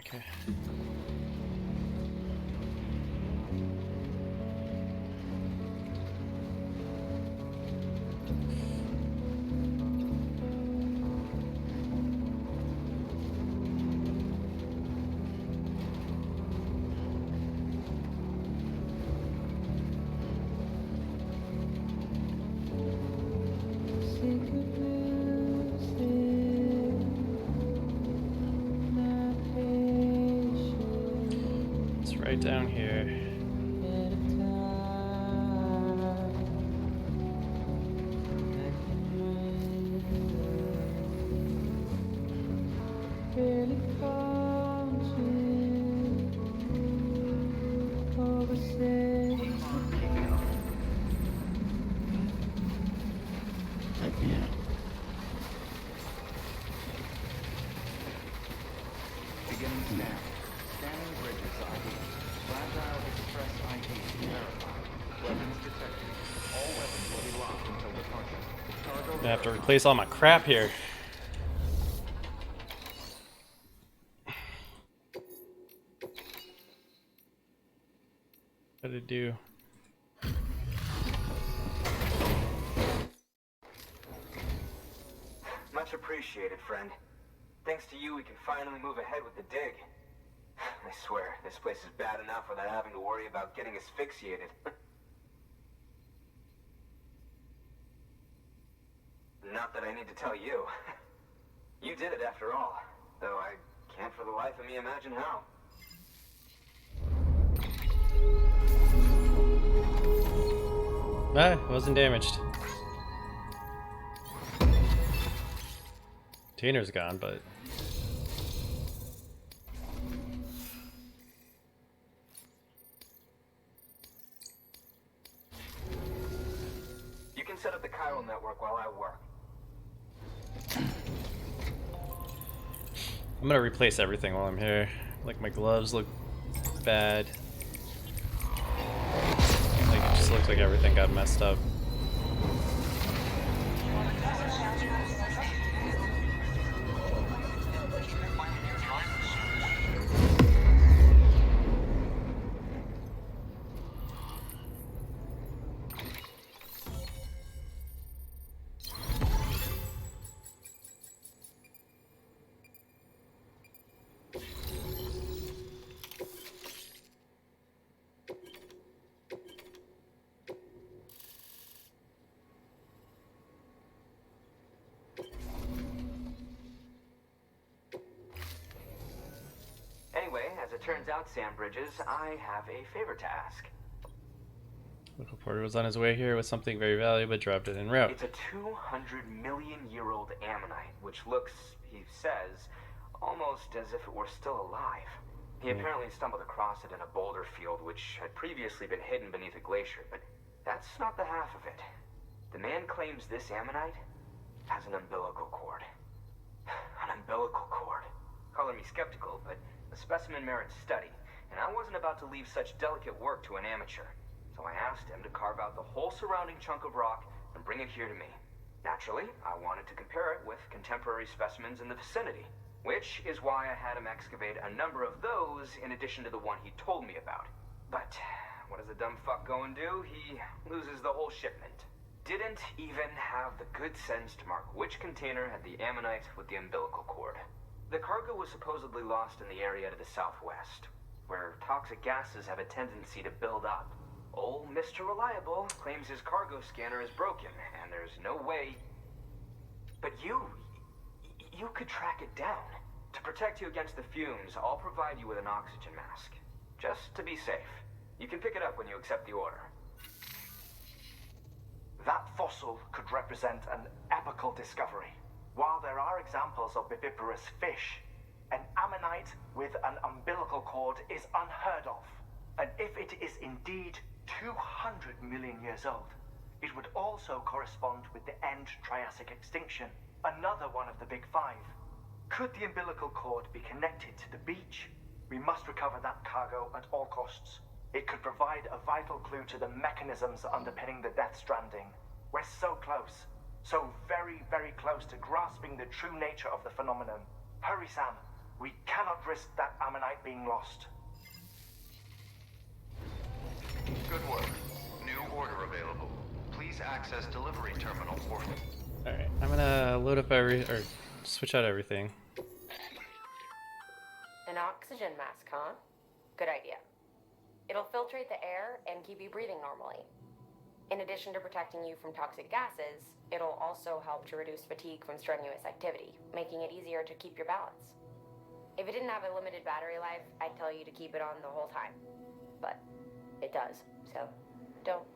Okay. It's right down here. Beginning scan. Scanning bridges ID. Fragile Express ID verified. Weapons detected. All weapons will be locked until departure. Cargo I have to replace all my crap here. What did it do? Much appreciated, friend. Thanks to you, we can finally move ahead with the dig. I swear, this place is bad enough without having to worry about getting asphyxiated. Not that I need to tell you. You did it after all, though I can't for the life of me imagine how. Ah, it wasn't damaged. Container's gone, but You can set up the chiral network while I work. I'm gonna replace everything while I'm here. Like my gloves look bad. Like it just looks like everything got messed up. turns out, Sam Bridges, I have a favor to ask. Local porter was on his way here with something very valuable, but dropped it en route. It's a 200-million-year-old ammonite, which looks, he says, almost as if it were still alive. He apparently stumbled across it in a boulder field which had previously been hidden beneath a glacier, but that's not the half of it. The man claims this ammonite has an umbilical cord. An umbilical cord. Color me skeptical, but the specimen merits study, and I wasn't about to leave such delicate work to an amateur. So I asked him to carve out the whole surrounding chunk of rock and bring it here to me. Naturally, I wanted to compare it with contemporary specimens in the vicinity, which is why I had him excavate a number of those in addition to the one he told me about. But what does the dumb fuck go and do? He loses the whole shipment. Didn't even have the good sense to mark which container had the ammonite with the umbilical cord. The cargo was supposedly lost in the area to the southwest, where toxic gases have a tendency to build up. Old Mr. Reliable claims his cargo scanner is broken, and there's no way... But you could track it down. To protect you against the fumes, I'll provide you with an oxygen mask. Just to be safe. You can pick it up when you accept the order. That fossil could represent an epochal discovery. While there are examples of viviparous fish, an ammonite with an umbilical cord is unheard of. And if it is indeed 200 million years old, it would also correspond with the end Triassic extinction, another one of the big five. Could the umbilical cord be connected to the beach? We must recover that cargo at all costs. It could provide a vital clue to the mechanisms underpinning the Death Stranding. We're so close. So very, very close to grasping the true nature of the phenomenon. Hurry, Sam. We cannot risk that ammonite being lost. Good work. New order available. Please access delivery terminal for... Alright, I'm gonna load up switch out everything. An oxygen mask, huh? Good idea. It'll filtrate the air and keep you breathing normally. In addition to protecting you from toxic gases, it'll also help to reduce fatigue from strenuous activity, making it easier to keep your balance. If it didn't have a limited battery life, I'd tell you to keep it on the whole time. But it does, so don't.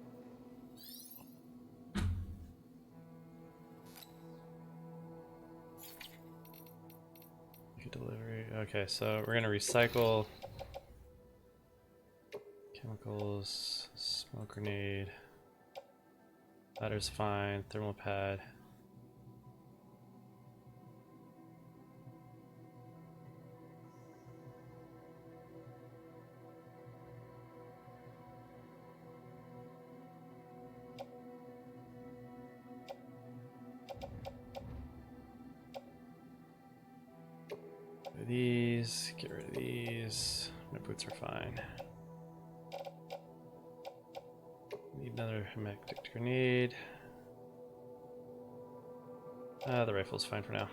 Delivery. Okay, so we're gonna recycle chemicals, smoke grenade, ladder's fine, thermal pad. These, get rid of these. My boots are fine. Need another hemectic grenade. The rifle's fine for now.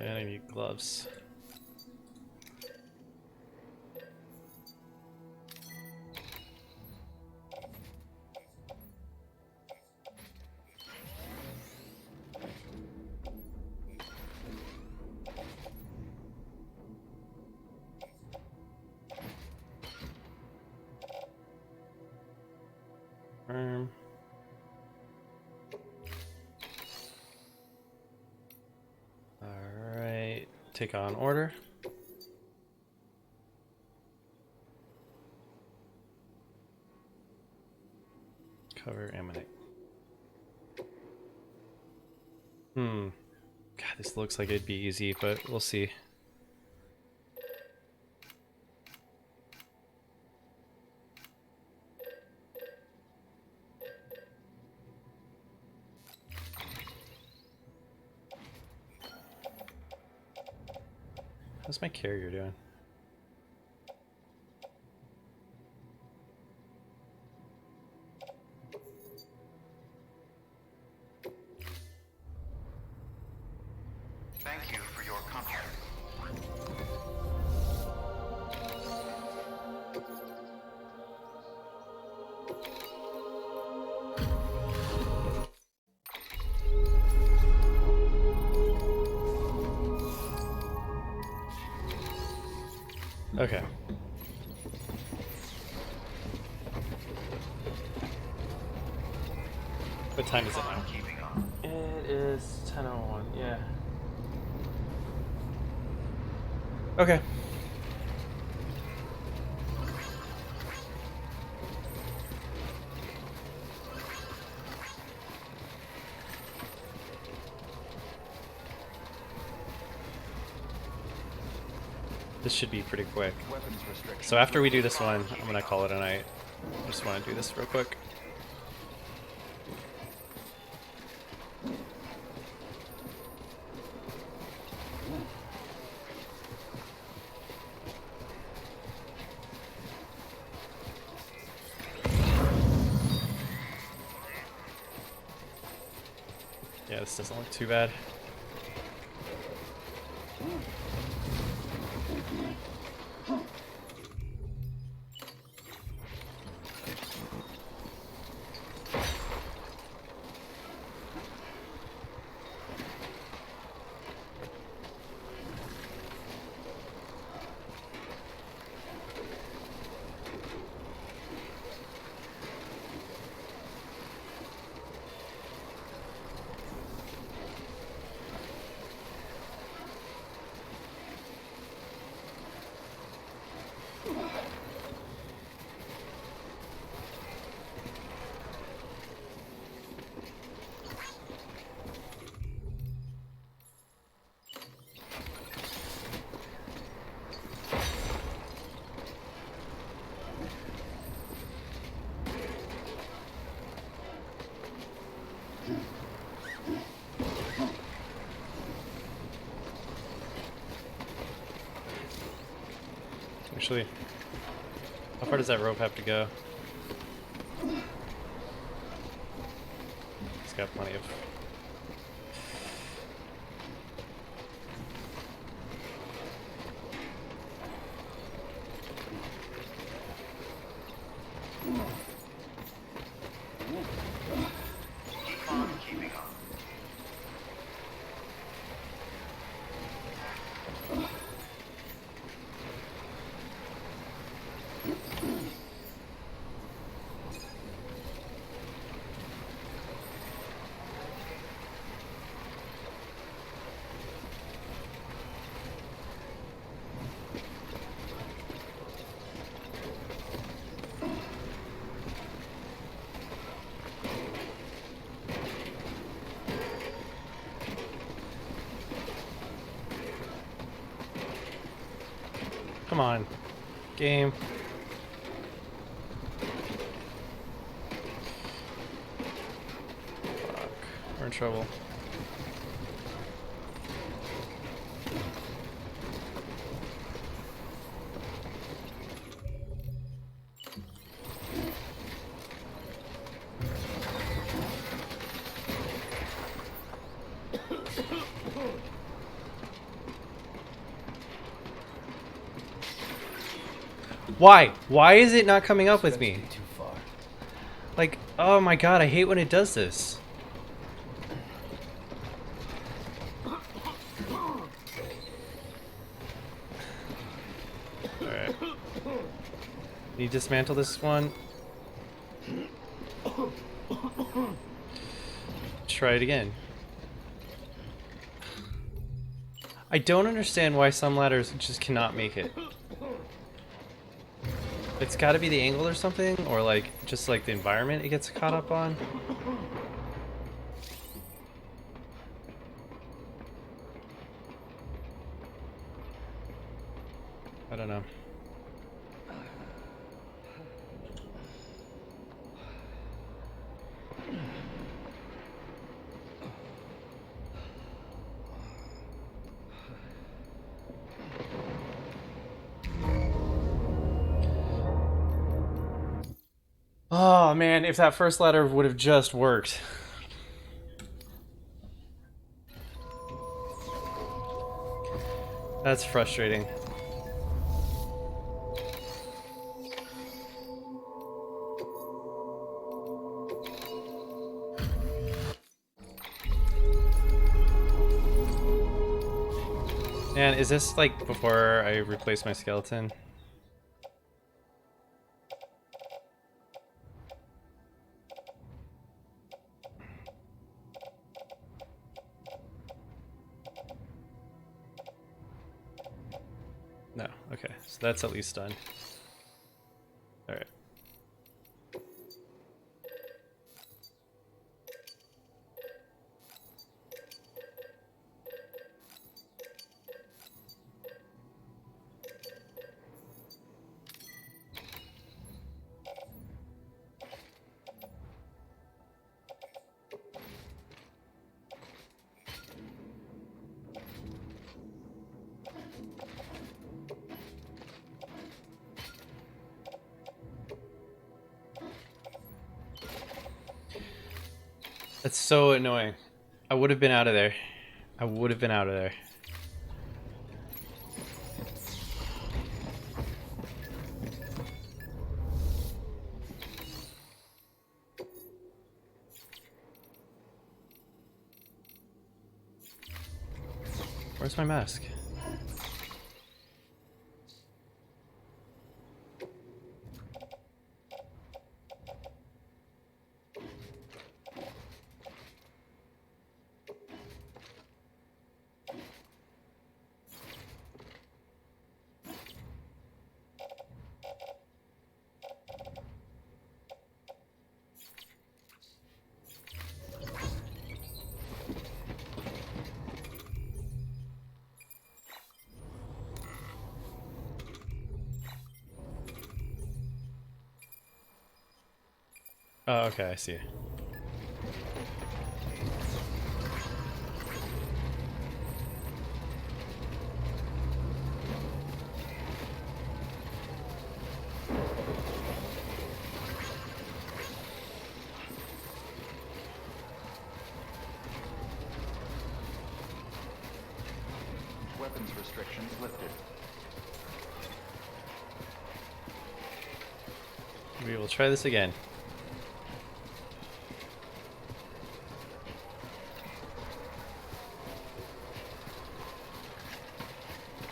And I need gloves. Firm. Alright, take on order. Cover ammonite. God, this looks like it'd be easy, but we'll see. How's my carrier doing? Thank you for your confidence. Okay. What time is it now? It is 10:01. Yeah. Okay. This should be pretty quick. So after we do this one, I'm gonna call it a night. I just want to do this real quick. Yeah, this doesn't look too bad. Actually, how far does that rope have to go? It's got plenty of... Keep on keeping on. Come on, game. Fuck, we're in trouble. Why? Why is it not coming up with me? Too far. Like, oh my god, I hate when it does this. Alright. Can you dismantle this one? Try it again. I don't understand why some ladders just cannot make it. It's got to be the angle or something, or like just like the environment it gets caught up on. I don't know. Oh man, if that first ladder would have just worked. That's frustrating. Man, is this like before I replace my skeleton? No, okay, so that's at least done. Alright. That's so annoying. I would have been out of there. I would have been out of there. Where's my mask? Oh, okay, I see. Weapons restrictions lifted. We will try this again.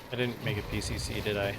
I didn't make a PCC, did I?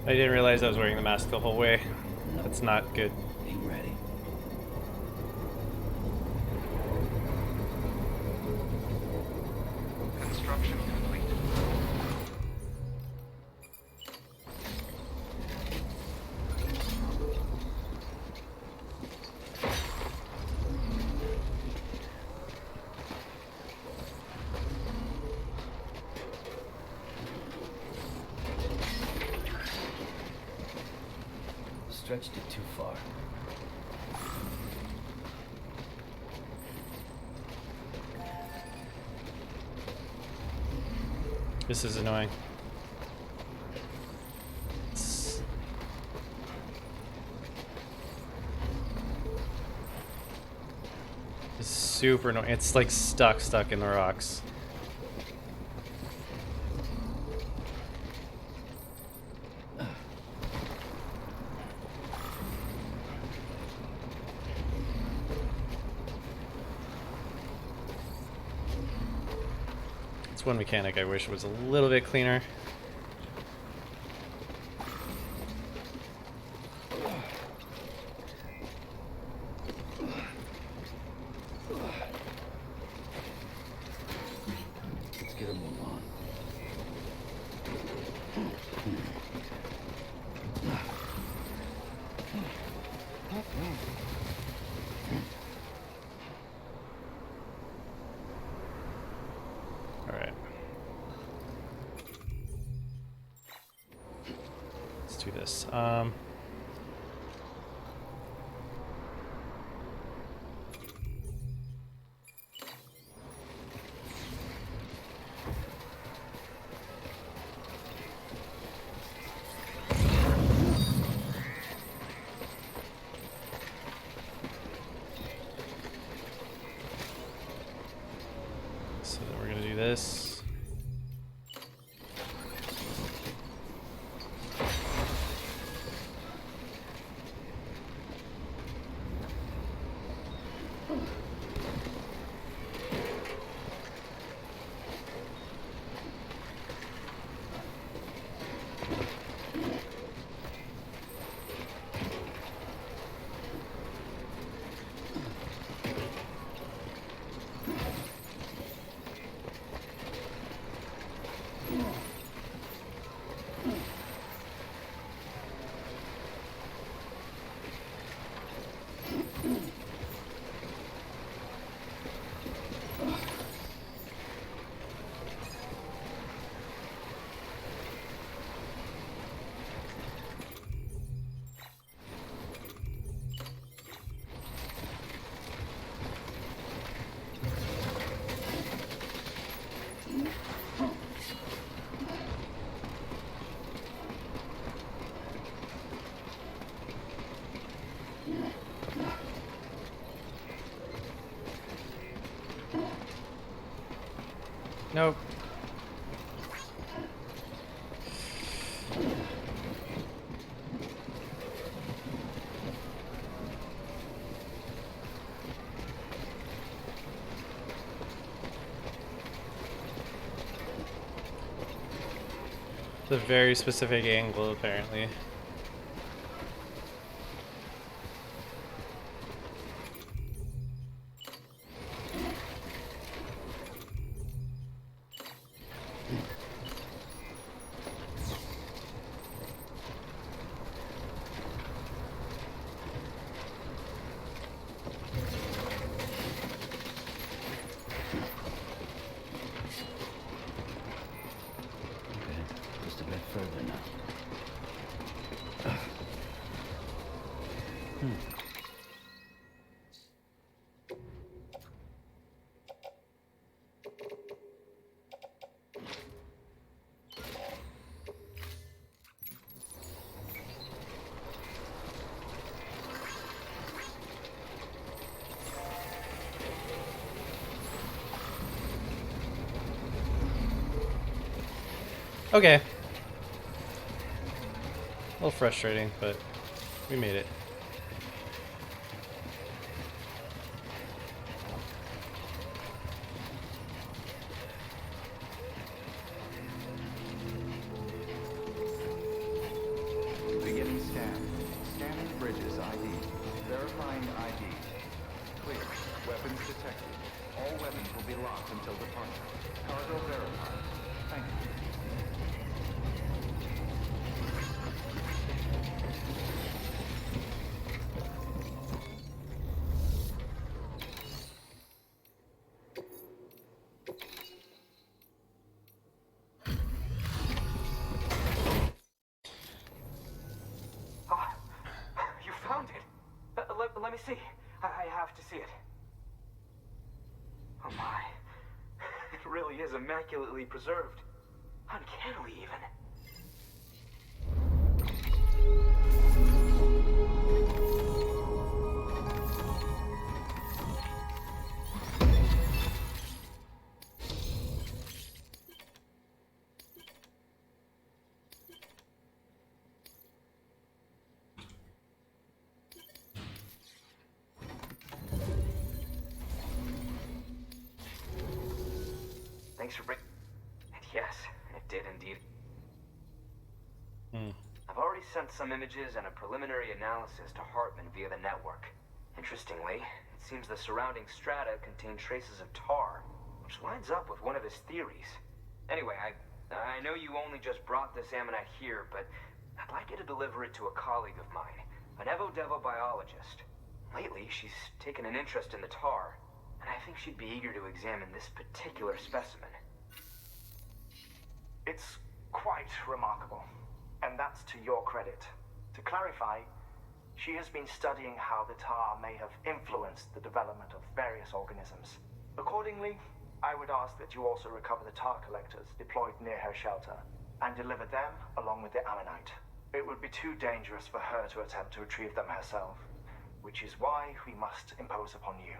I didn't realize I was wearing the mask the whole way. That's not good. Ain't ready. Construction complete. Stretched it too far. This is annoying. It's super annoying. It's like stuck in the rocks. one mechanic I wish was a little bit cleaner. Let's get a move on. All right. Let's do this. So then we're gonna do this. Nope. It's a very specific angle, apparently. Okay, just a bit further now. Okay. A little frustrating, but we made it. Beginning scan. Scanning bridges ID. Verifying ID. Clear. Weapons detected. All weapons will be locked until departure. Cargo verified. Thank you. You found it. Let me see. I have to see it. Oh my. It really is immaculately preserved. Uncannily, even. Thanks for bringing... Yes, it did indeed. Hmm. I've already sent some images and a preliminary analysis to Hartman via the network. Interestingly, it seems the surrounding strata contain traces of tar, which lines up with one of his theories. Anyway, I know you only just brought this ammonite here, but I'd like you to deliver it to a colleague of mine, an Evo-Devo biologist. Lately, she's taken an interest in the tar, and I think she'd be eager to examine this particular specimen. It's quite remarkable, and that's to your credit. To clarify, she has been studying how the tar may have influenced the development of various organisms. Accordingly, I would ask that you also recover the tar collectors deployed near her shelter and deliver them along with the ammonite. It would be too dangerous for her to attempt to retrieve them herself, which is why we must impose upon you.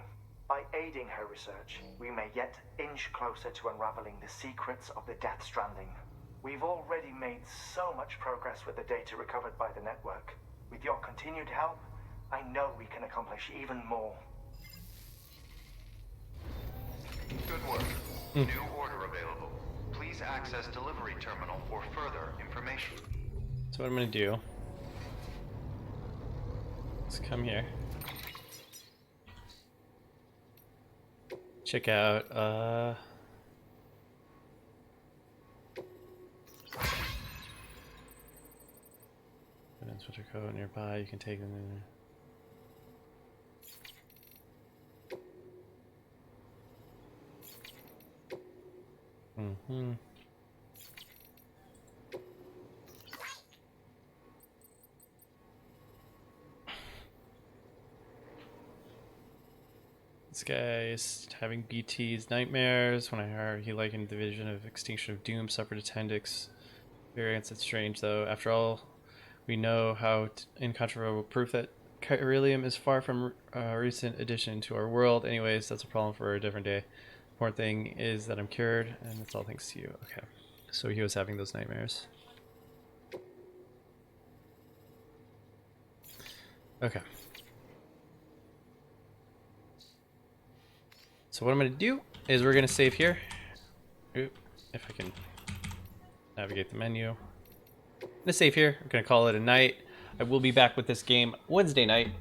By aiding her research, we may yet inch closer to unraveling the secrets of the Death Stranding. We've already made so much progress with the data recovered by the network. With your continued help, I know we can accomplish even more. Good work. New order available. Please access delivery terminal for further information. So what I'm gonna do is come here. Check out switcher code nearby, you can take them in. This guy is having BT's nightmares. When I heard he likened the vision of Extinction of Doom suffered attendix variants. It's strange though. After all, we know how incontrovertible proof that Chiralium is far from a recent addition to our world. Anyways, that's a problem for a different day. Important thing is that I'm cured, and it's all thanks to you. Okay, so he was having those nightmares. Okay. So what I'm going to do is we're going to save here. Oop, if I can navigate the menu. I'm going to save here. I'm going to call it a night. I will be back with this game Wednesday night.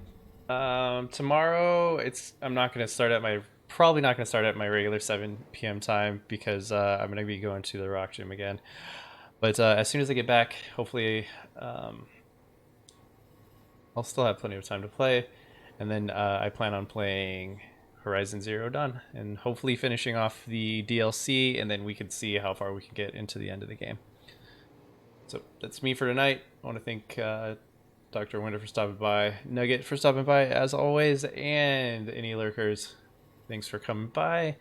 Tomorrow, I'm not going to start at my... Probably not going to start at my regular 7 p.m. time because I'm going to be going to the rock gym again. But as soon as I get back, hopefully I'll still have plenty of time to play. And then I plan on playing Horizon Zero Dawn and hopefully finishing off the DLC, and then we can see how far we can get into the end of the game. So that's me for tonight. I want to thank Dr. Winter for stopping by, Nugget for stopping by as always, and any lurkers, thanks for coming by.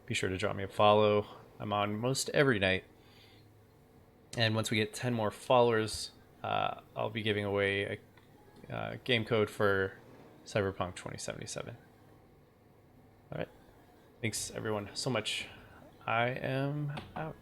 Be sure to drop me a follow. I'm on most every night. And once we get 10 more followers, I'll be giving away a game code for Cyberpunk 2077. All right. Thanks everyone so much. I am out.